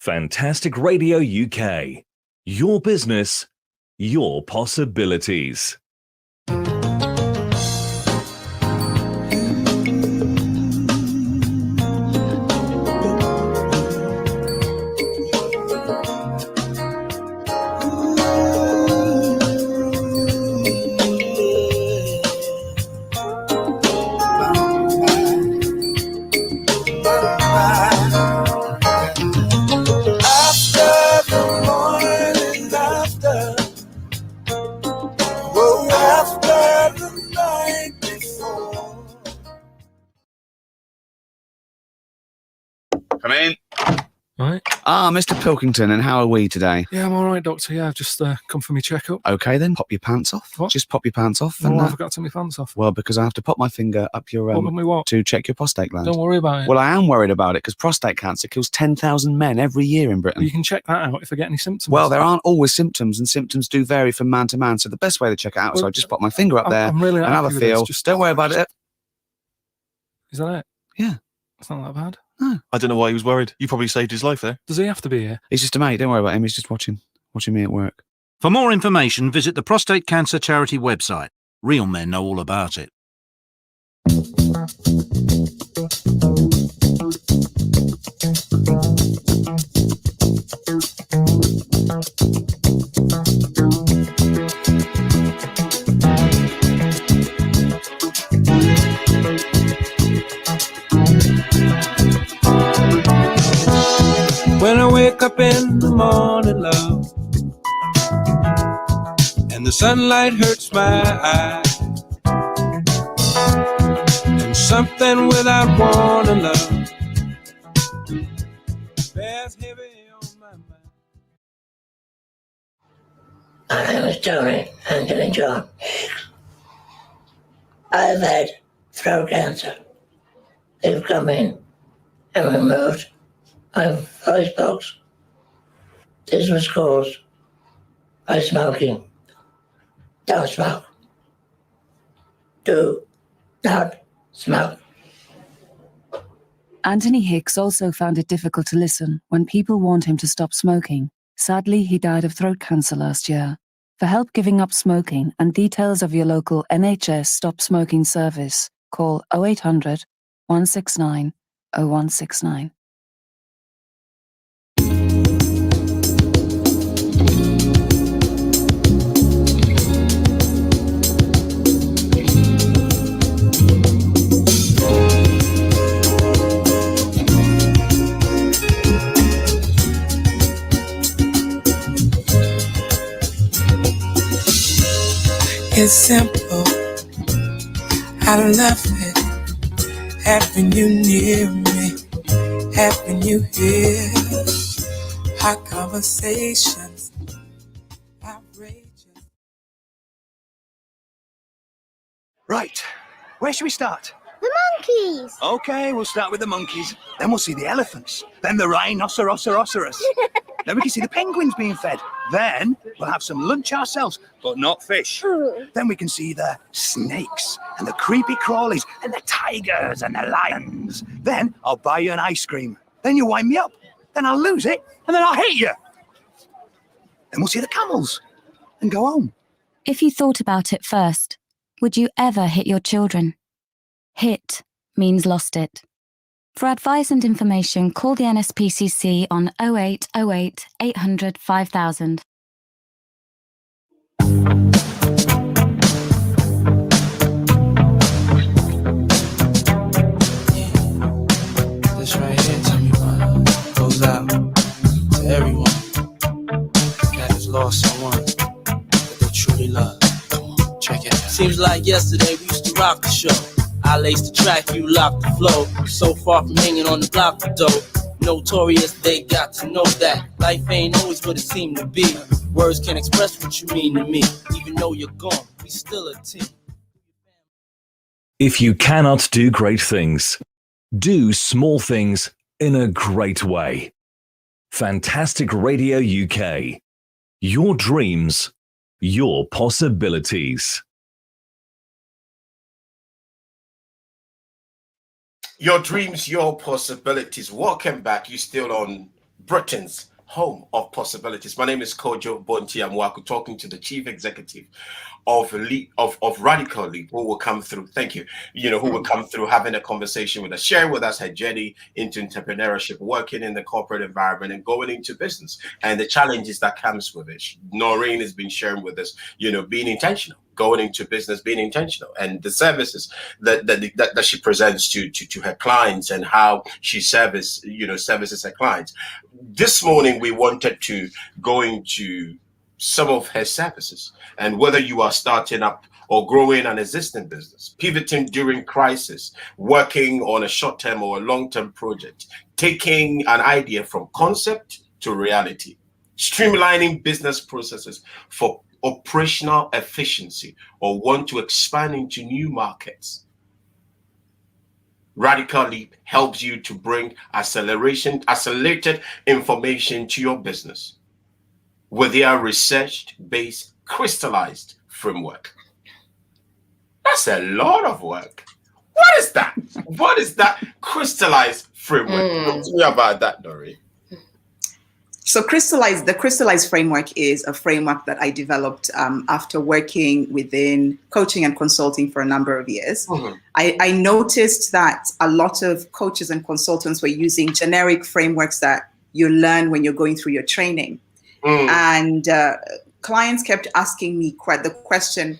A: Fantastic Radio UK. Your business, your possibilities.
F: Come in.
N: Right.
F: Mr. Pilkington, and how are we today?
N: Yeah, I'm all right, Doctor. Yeah, I've just come for my checkup.
F: Okay, then pop your pants off.
N: What?
F: Just pop your pants off.
N: Well,
F: And
N: I forgot to take my pants off.
F: well, because I have to pop my finger up your
N: What?
F: to check your prostate gland.
N: Don't worry about it.
F: Well, I am worried about it because prostate cancer kills 10,000 men every year in Britain.
N: You can check that out if I get any symptoms.
F: Well, there aren't always symptoms, and symptoms do vary from man to man. So the best way to check it out is I just pop my finger up there
N: I'm really not
F: and have a
N: happy with this.
F: feel.
N: Just
F: Don't worry about it.
N: Is that it?
F: Yeah.
N: It's not that bad.
O: Oh. I don't know why he was worried. You probably saved his life there.
N: Does he have to be here?
P: He's just a mate. Don't worry about him. He's just watching me at work.
Q: For more information, visit the Prostate Cancer Charity website. Real men know all about it.
I: When I wake up in the morning, love, and the sunlight hurts my eyes, and something without warning, love, bears heavy on my mind.
R: My name is Tony Anthony John Hicks. I've had throat cancer. They've come in and removed my voice box. This was caused by smoking. Don't smoke. Do not smoke.
S: Anthony Hicks also found it difficult to listen when people warned him to stop smoking. Sadly, he died of throat cancer last year. For help giving up smoking and details of your local NHS Stop Smoking service, call 0800 169 0169.
I: It's simple, I love it, having you near me, having you here, hot conversations, outrageous.
F: Right, where should we start?
E: The monkeys!
F: Okay, we'll start with the monkeys. Then we'll see the elephants. Then the rhinoceros. Then we can see the penguins being fed. Then we'll have some lunch ourselves, but not fish. Then we can see the snakes and the creepy crawlies and the tigers and the lions. Then I'll buy you an ice cream. Then you wind me up. Then I'll lose it, and then I'll hit you. Then we'll see the camels and go home.
H: If you thought about it first, would you ever hit your children? Hit means lost it. For advice and information, call the NSPCC on 0808 800 5000.
I: This right here, tell me what goes out to everyone that has lost someone that they truly love. Come on, check it out.
T: Seems like yesterday we used to rock the show. I laced the track, you locked the flow. So far from hanging on the block for dough. Notorious, they got to know that life ain't always what it seemed to be. Words can't express what you mean to me. Even though you're gone, we still a team.
A: If you cannot do great things, do small things in a great way. Fantastic Radio UK. Your dreams, your possibilities.
C: Your dreams, your possibilities. Welcome back. You're still on Britain's home of possibilities. My name is Kojo Bonti Amwaku, talking to the chief executive of Radical Leap, who will come through. Thank you. Who will come through, having a conversation with us, share with us her journey into entrepreneurship, working in the corporate environment, and going into business and the challenges that comes with it. Noreen has been sharing with us, being intentional. Going into business, being intentional, and the services that she presents to her clients, and how she services her clients. This morning we wanted to go into some of her services, and whether you are starting up or growing an existing business, pivoting during crisis, working on a short-term or a long-term project, taking an idea from concept to reality, streamlining business processes for operational efficiency, or want to expand into new markets. Radical Leap helps you to bring accelerated information to your business with their research-based crystallized framework. That's a lot of work. What is that? What is that crystallized framework? Talk to me about that, Noreen.
M: So the crystallized framework is a framework that I developed after working within coaching and consulting for a number of years. I noticed that a lot of coaches and consultants were using generic frameworks that you learn when you're going through your training. And clients kept asking me the question,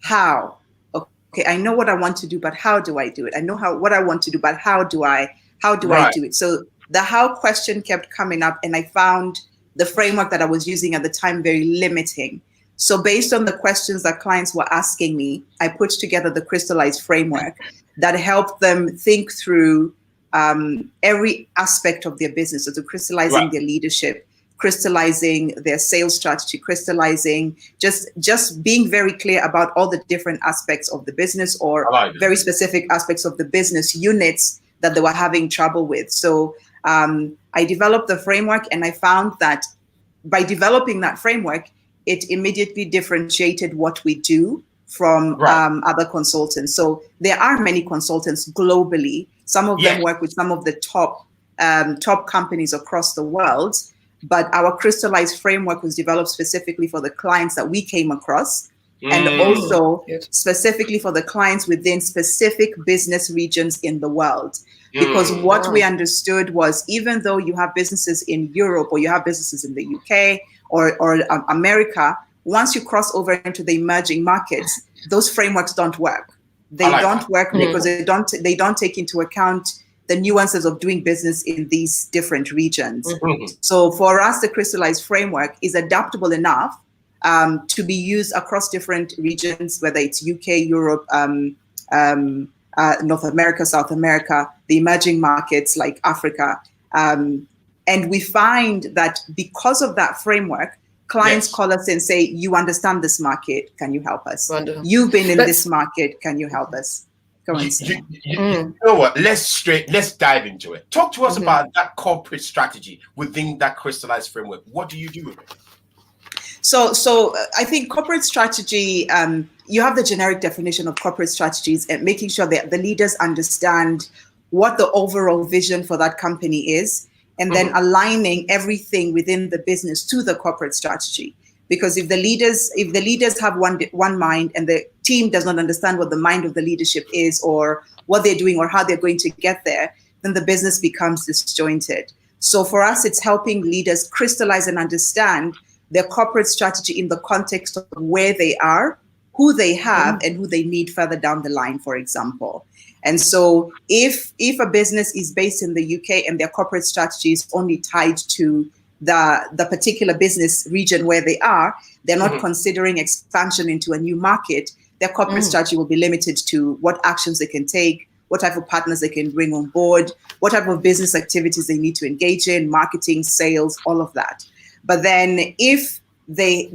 M: how? Okay, I know what I want to do, but how do I do it? I know what I want to do, but how do I do it? So the how question kept coming up, and I found the framework that I was using at the time very limiting. So based on the questions that clients were asking me, I put together the crystallized framework that helped them think through every aspect of their business. So crystallizing their leadership, crystallizing their sales strategy, crystallizing just being very clear about all the different aspects of the business, or very specific aspects of the business units that they were having trouble with. So I developed the framework, and I found that by developing that framework, it immediately differentiated what we do from other consultants. So there are many consultants globally. Some of them work with some of the top companies across the world, but our crystallized framework was developed specifically for the clients that we came across, and also specifically for the clients within specific business regions in the world. Because what we understood was, even though you have businesses in Europe, or you have businesses in the UK or America, once you cross over into the emerging markets, those frameworks don't work. They don't work because they don't take into account the nuances of doing business in these different regions. So for us, the crystallized framework is adaptable enough to be used across different regions, whether it's UK, Europe, North America, South America, the emerging markets like Africa. And we find that because of that framework, clients call us and say, you understand this market, can you help us?
D: Wonderful. You've
M: been in this market, can you help us? Go on.
C: You know what? Let's dive into it. Talk to us about that corporate strategy within that crystallized framework. What do you do with it?
M: So I think corporate strategy, you have the generic definition of corporate strategies, and making sure that the leaders understand what the overall vision for that company is, and then aligning everything within the business to the corporate strategy. Because if the leaders have one mind, and the team does not understand what the mind of the leadership is, or what they're doing, or how they're going to get there, then the business becomes disjointed. So for us, it's helping leaders crystallize and understand their corporate strategy in the context of where they are, who they have, and who they need further down the line, for example. And so if a business is based in the UK and their corporate strategy is only tied to the particular business region where they are, they're not considering expansion into a new market, their corporate strategy will be limited to what actions they can take, what type of partners they can bring on board, what type of business activities they need to engage in, marketing, sales, all of that. But then if they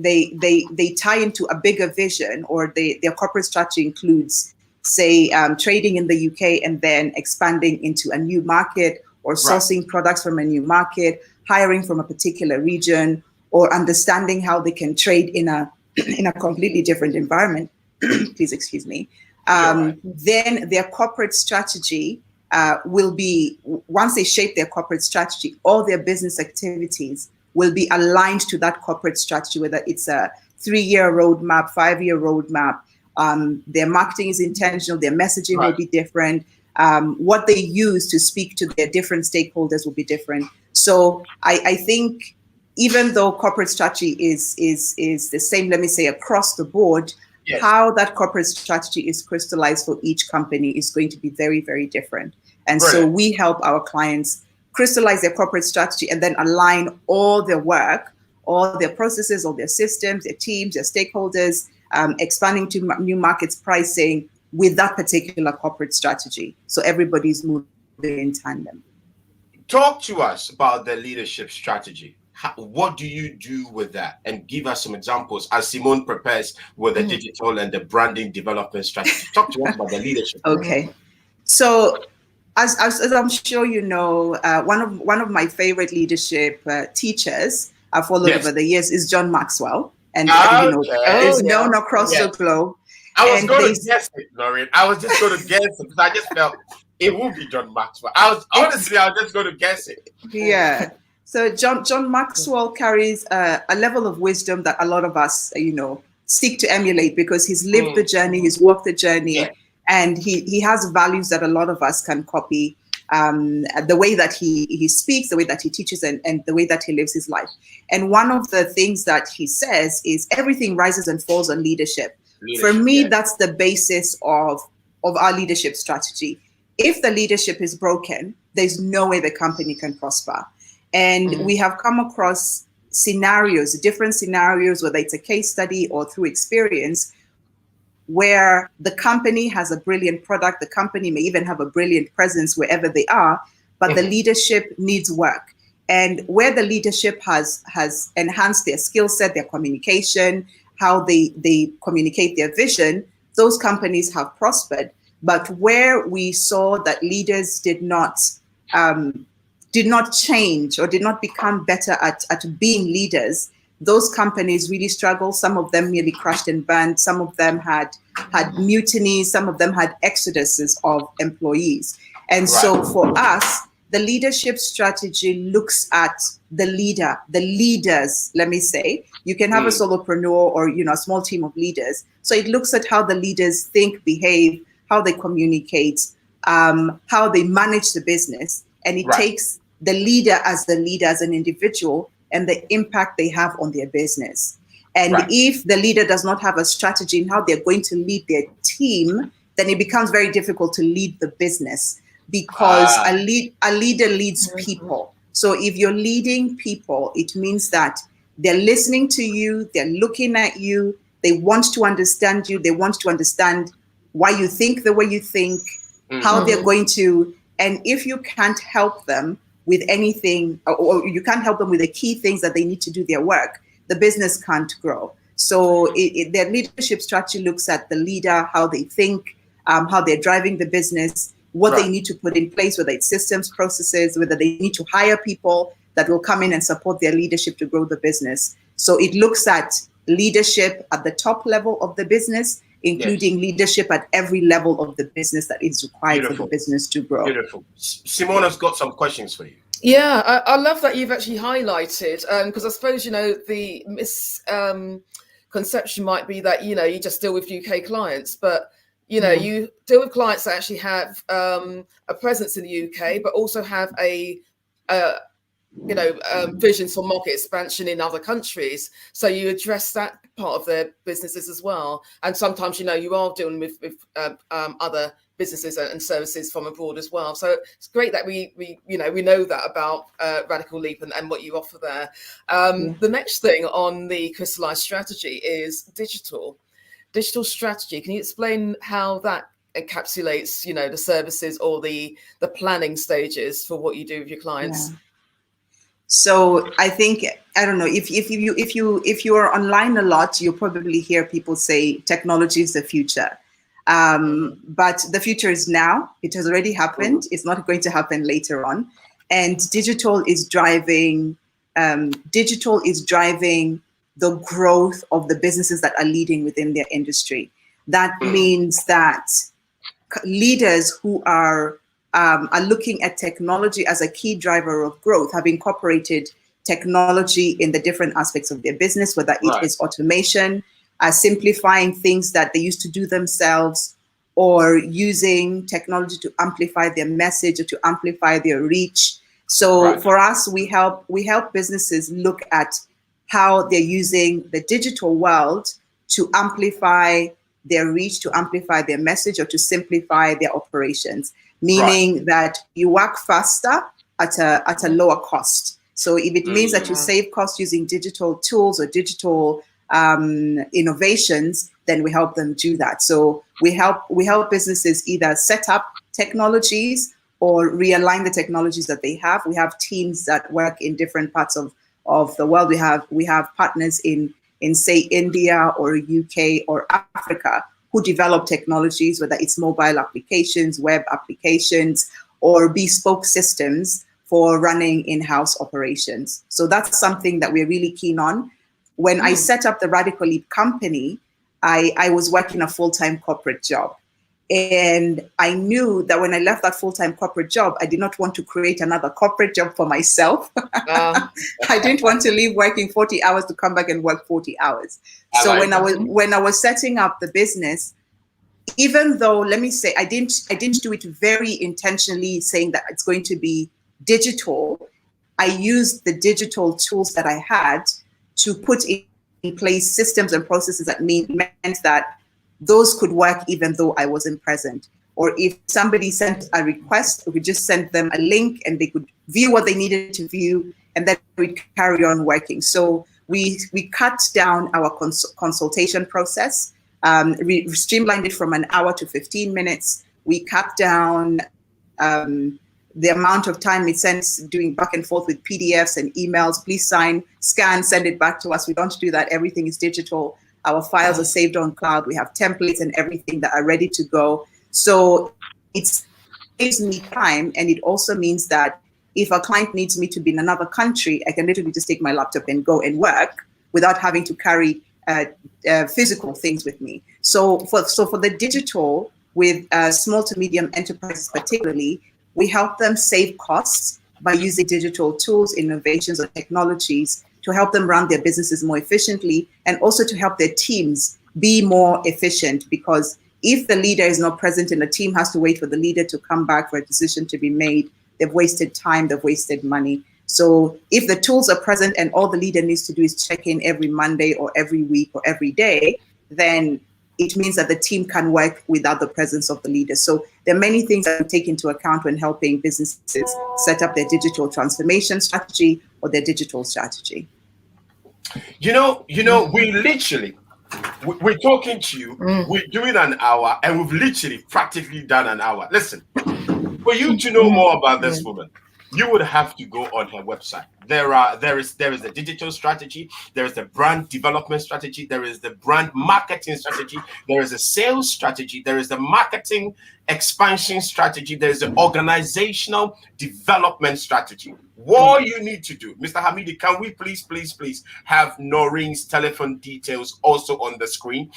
M: tie into a bigger vision, or their corporate strategy includes, say, trading in the UK and then expanding into a new market, or sourcing products from a new market, hiring from a particular region, or understanding how they can trade in a completely different environment, please excuse me, then their corporate strategy will be, once they shape their corporate strategy, all their business activities will be aligned to that corporate strategy, whether it's a 3-year roadmap, 5-year roadmap. Their marketing is intentional, their messaging will be different. What they use to speak to their different stakeholders will be different. So I think even though corporate strategy is the same, let me say, across the board, how that corporate strategy is crystallized for each company is going to be very, very different. And so we help our clients crystallize their corporate strategy and then align all their work, all their processes, all their systems, their teams, their stakeholders, expanding to new markets, pricing with that particular corporate strategy. So everybody's moving in tandem.
C: Talk to us about the leadership strategy. What do you do with that? And give us some examples as Simone prepares with the digital and the branding development strategy. Talk to us about the leadership.
M: Okay. So as I'm sure you know, one of my favorite leadership teachers I've followed over the years is John Maxwell. And is known across the globe.
C: I was going to guess it, Noreen. I was just going to guess it because I just felt it would be John Maxwell. I was just going to guess it.
M: Yeah. So John Maxwell carries a level of wisdom that a lot of us, seek to emulate because he's lived the journey, he's walked the journey, and he has values that a lot of us can copy. The way that he speaks, the way that he teaches, and the way that he lives his life. And one of the things that he says is everything rises and falls on leadership. For me, that's the basis of our leadership strategy. If the leadership is broken, there's no way the company can prosper. And we have come across scenarios, different scenarios, whether it's a case study or through experience, where the company has a brilliant product, the company may even have a brilliant presence wherever they are, but the leadership needs work. And where the leadership has enhanced their skill set, their communication, how they communicate their vision, those companies have prospered. But where we saw that leaders did not change or did not become better at being leaders, those companies really struggled. Some of them nearly crashed and burned. Some of them had mutinies. Some of them had exoduses of employees. And so for us, the leadership strategy looks at the leaders, let me say. You can have a solopreneur or a small team of leaders. So it looks at how the leaders think, behave, how they communicate, how they manage the business. And it takes the leader as an individual and the impact they have on their business. And if the leader does not have a strategy in how they're going to lead their team, then it becomes very difficult to lead the business because a leader leads people. So if you're leading people, it means that they're listening to you, they're looking at you, they want to understand you, they want to understand why you think the way you think, how they're going to, and if you can't help them with anything, or you can't help them with the key things that they need to do their work, the business can't grow. So their leadership strategy looks at the leader, how they think, how they're driving the business, what they need to put in place, whether it's systems, processes, whether they need to hire people that will come in and support their leadership to grow the business. So it looks at leadership at the top level of the business, including leadership at every level of the business that is required for the business to grow.
C: Beautiful. Simone has got some questions for you.
D: Yeah, I love that you've actually highlighted, because I suppose, the misconception might be that, you just deal with UK clients, but, you deal with clients that actually have a presence in the UK, but also have a visions for market expansion in other countries. So you address that part of their businesses as well. And sometimes, you are dealing with other businesses and services from abroad as well. So it's great that we know that about Radical Leap and what you offer there. The next thing on the crystallized strategy is digital strategy. Can you explain how that encapsulates, the services or the planning stages for what you do with your clients?
M: Yeah. So I think, I don't know, if you are online a lot, you'll probably hear people say technology is the future. But the future is now. It has already happened. It's not going to happen later on. And digital is driving the growth of the businesses that are leading within their industry. That means that leaders who are looking at technology as a key driver of growth, have incorporated technology in the different aspects of their business, whether it is automation, simplifying things that they used to do themselves, or using technology to amplify their message or to amplify their reach. So for us, we help businesses look at how they're using the digital world to amplify their reach, to amplify their message, or to simplify their operations. Meaning that you work faster at a lower cost. So if it means that you save costs using digital tools or digital innovations, then we help them do that. So we help businesses either set up technologies or realign the technologies that they have. We have teams that work in different parts of the world. We have partners in say India or UK or Africa who develop technologies, whether it's mobile applications, web applications, or bespoke systems for running in-house operations. So that's something that we're really keen on. When I set up the Radical Leap company, I was working a full-time corporate job. And I knew that when I left that full-time corporate job, I did not want to create another corporate job for myself. I didn't want to leave working 40 hours to come back and work 40 hours. So when I was setting up the business, even though, let me say, I didn't do it very intentionally saying that it's going to be digital, I used the digital tools that I had to put in place systems and processes that meant that those could work even though I wasn't present. Or if somebody sent a request, we could just send them a link and they could view what they needed to view, and then we'd carry on working. So we cut down our consultation process. We streamlined it from an hour to 15 minutes. We cut down the amount of time it sends doing back and forth with PDFs and emails. Please sign, scan, send it back to us. We don't do that. Everything is digital. Our files are saved on cloud. We have templates and everything that are ready to go. So it saves me time, and it also means that if a client needs me to be in another country, I can literally just take my laptop and go and work without having to carry physical things with me. So for the digital, with small to medium enterprises particularly, we help them save costs by using digital tools, innovations, or technologies to help them run their businesses more efficiently, and also to help their teams be more efficient. Because if the leader is not present and the team has to wait for the leader to come back for a decision to be made, they've wasted time, they've wasted money. So if the tools are present and all the leader needs to do is check in every Monday or every week or every day, then it means that the team can work without the presence of the leader. So there are many things that we take into account when helping businesses set up their digital transformation strategy or their digital strategy.
C: You know, we're talking to you, we're doing an hour, and we've literally practically done an hour. Listen, for you to know more about this woman, you would have to go on her website. There is the digital strategy, there is the brand development strategy, there is the brand marketing strategy, there is a sales strategy, there is the marketing expansion strategy, there is the organizational development strategy. What you need to do, Mr. Hamidi, can we please have Noreen's telephone details also on the screen?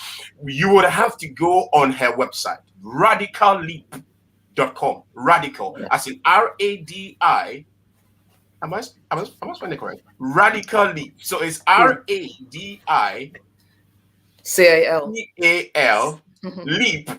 C: You would have to go on her website, radicalleap.com. Radical, as in R-A-D-I. Am I spelling it correct? Radical Leap. So it's
D: R-A-D-I-C-A-L
C: Leap,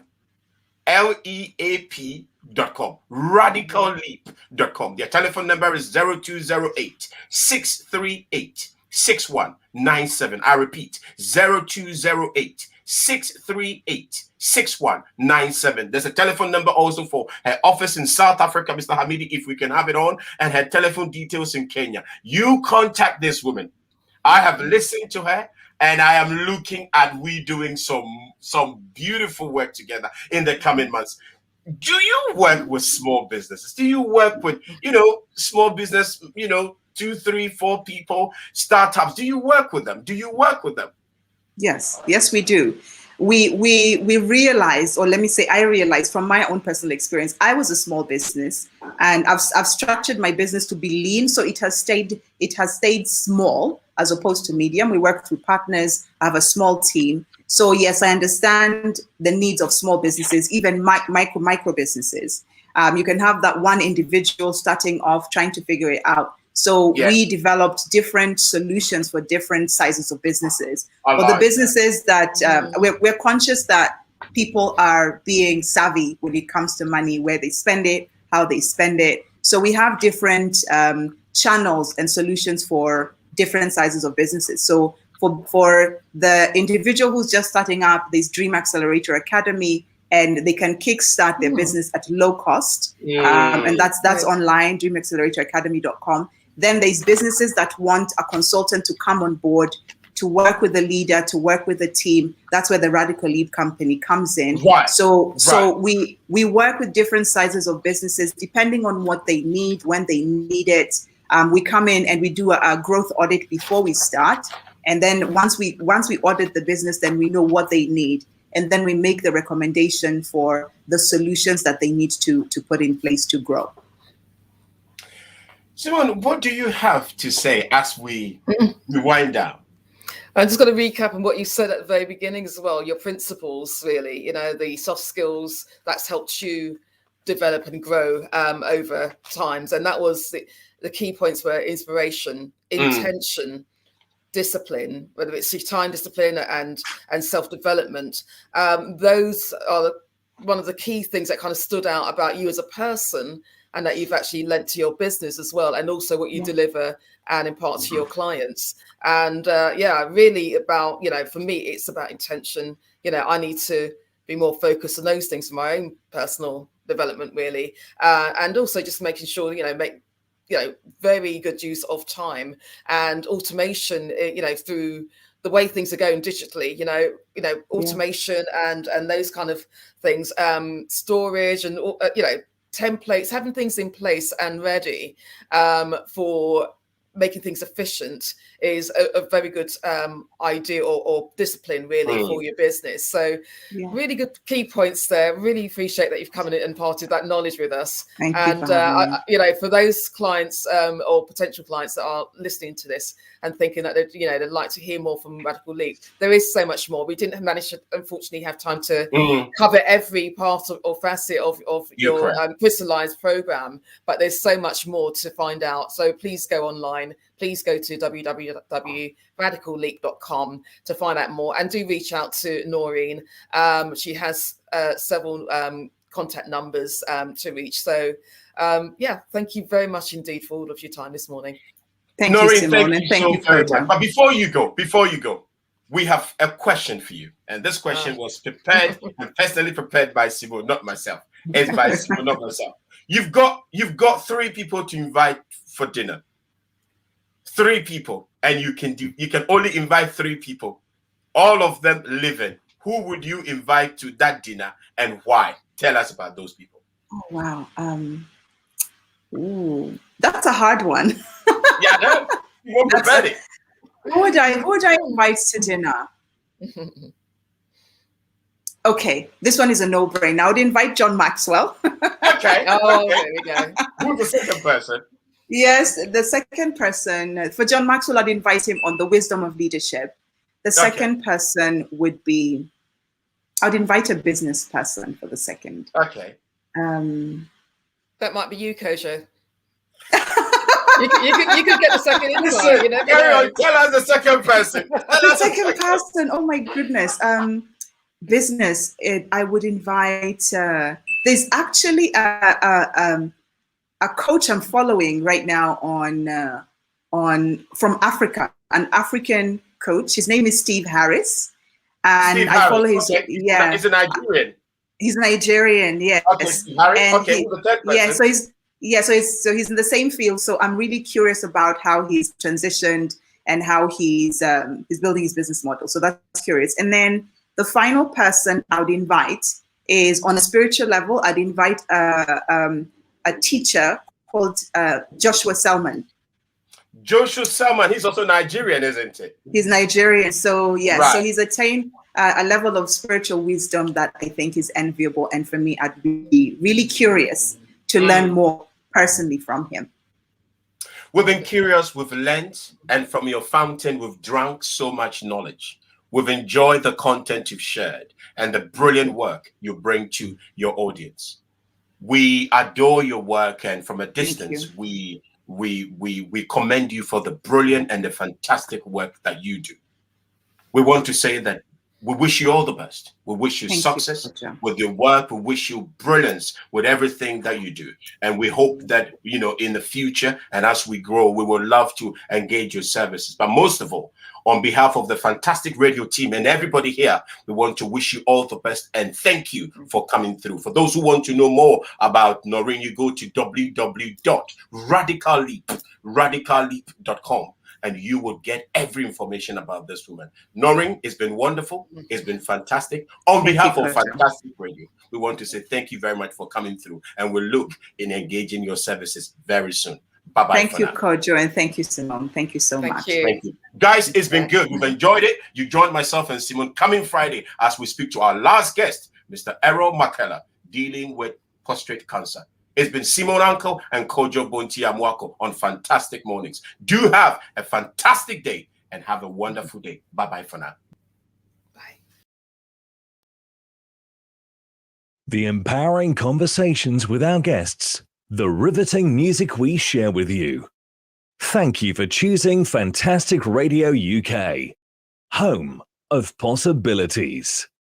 C: L-E-A-P.com. Radicalleap.com. Their telephone number is 0208-638-6197. I repeat, 0208-638-6197. There's a telephone number also for her office in South Africa, Mr. Hamidi, if we can have it on, and her telephone details in Kenya. You contact this woman. I have listened to her, and I am looking at we doing some beautiful work together in the coming months. Do you work with small businesses? Do you work with, small business, 2, 3, 4 people, startups? Do you work with them? Yes,
M: we do. We realized, or let me say, I realized from my own personal experience, I was a small business, and I've structured my business to be lean, so it has stayed small as opposed to medium. We work through partners. I have a small team. So yes, I understand the needs of small businesses, even micro businesses. You can have that one individual starting off trying to figure it out. So we developed different solutions for different sizes of businesses. For the businesses that we're conscious that people are being savvy when it comes to money, where they spend it, how they spend it. So we have different channels and solutions for different sizes of businesses. So for the individual who's just starting up, there's Dream Accelerator Academy, and they can kickstart their business at low cost. And that's online, dreamacceleratoracademy.com. Then there's businesses that want a consultant to come on board, to work with the leader, to work with the team. That's where the Radical Leap company comes in.
C: Right.
M: So we work with different sizes of businesses depending on what they need, when they need it. We come in and we do a growth audit before we start. And then once we audit the business, then we know what they need. And then we make the recommendation for the solutions that they need to put in place to grow.
C: Simone, what do you have to say as we wind down?
D: I'm just going to recap on what you said at the very beginning as well. Your principles, really, you know, the soft skills that's helped you develop and grow over times. And that was the key points were inspiration, intention, discipline, whether it's your time discipline and self-development. Those are one of the key things that kind of stood out about you as a person, and that you've actually lent to your business as well, and also what you deliver and impart to your clients. And really about, you know, for me, it's about intention. You know, I need to be more focused on those things for my own personal development, really. And also just making sure, you know, make, you know, very good use of time and automation, you know, through the way things are going digitally, you know, automation and those kind of things, storage and, you know, templates, having things in place and ready for making things efficient is a very good idea or discipline, really, for your business. So really good key points there. Really appreciate that you've come in and imparted that knowledge with us.
M: Thank
D: and
M: you
D: you know, for those clients or potential clients that are listening to this and thinking that they'd, you know, they'd like to hear more from Radical Leap, there is so much more. We didn't manage to, unfortunately, have time to cover every part of, or facet of your crystallized program, but there's so much more to find out. So please go online. Please go to www.radicalleap.com to find out more, and do reach out to Noreen. She has several contact numbers to reach. So thank you very much indeed for all of your time this morning.
M: Thank
C: Noreen,
M: you, Simone, and thank you,
C: Kojo. But before you go, we have a question for you. And this question was prepared and personally prepared by Simone, not myself. It's by Simone, not myself. You've got 3 people to invite for dinner. 3 people, and you can only invite 3 people, all of them living. Who would you invite to that dinner and why? Tell us about those people.
M: Oh wow. That's a hard one.
C: Yeah, you won't prepare it.
M: Who would I invite to dinner? Okay, this one is a no-brainer. I would invite John Maxwell.
C: Okay.
D: Oh, there we go.
C: Who's the second person?
M: Yes, the second person, for John Maxwell, I'd invite him on the wisdom of leadership. The second person would be, I'd invite a business person for the second.
C: Okay.
D: That might be you, Kojo. you could get the second invite. You know,
C: tell us the second person.
M: The second person, oh my goodness. Business, I would invite, there's actually a coach I'm following right now from Africa, an African coach. His name is Steve Harris, and I follow his.
C: Okay.
M: Yeah,
C: he's a Nigerian.
M: He's Nigerian. Yes.
C: Okay, Steve Harris.
M: And
C: okay, who's the third person?
M: So he's in the same field. So I'm really curious about how he's transitioned and how he's building his business model. So that's curious. And then the final person I would invite is on a spiritual level. I'd invite a teacher called Joshua Selman.
C: Joshua Selman, he's also Nigerian, isn't it?
M: He's Nigerian, so yeah,
C: Right.
M: So he's attained a level of spiritual wisdom that I think is enviable, and for me, I'd be really curious to learn more personally from him.
C: We've been curious, we've learned, and from your fountain, we've drunk so much knowledge. We've enjoyed the content you've shared and the brilliant work you bring to your audience. We adore your work, and from a distance, we commend you for the brilliant and the fantastic work that you do. We want to say that we wish you all the best. We wish you success with your work. We wish you brilliance with everything that you do. And we hope that, you know, in the future and as we grow, we would love to engage your services. But most of all, on behalf of the Fantastic Radio team and everybody here, we want to wish you all the best and thank you for coming through. For those who want to know more about Noreen, you go to www.radicalleap.com. And you will get every information about this woman. Noreen, it's been wonderful. It's been fantastic. On behalf of Fantastic Radio, we want to say thank you very much for coming through. And we'll look in engaging your services very soon. Bye-bye.
M: Thank you, Kojo, and thank you, Simone. Thank you so much.
C: Thank you. Guys, it's been good. We've enjoyed it. You joined myself and Simone coming Friday as we speak to our last guest, Mr. Errol Makela, dealing with prostate cancer. It's been Simone Uncle and Kojo Bonti Amwako on Fantastic Mornings. Do have a fantastic day and have a wonderful day. Bye-bye for now.
A: The empowering conversations with our guests, the riveting music we share with you. Thank you for choosing Fantastic Radio UK, home of possibilities.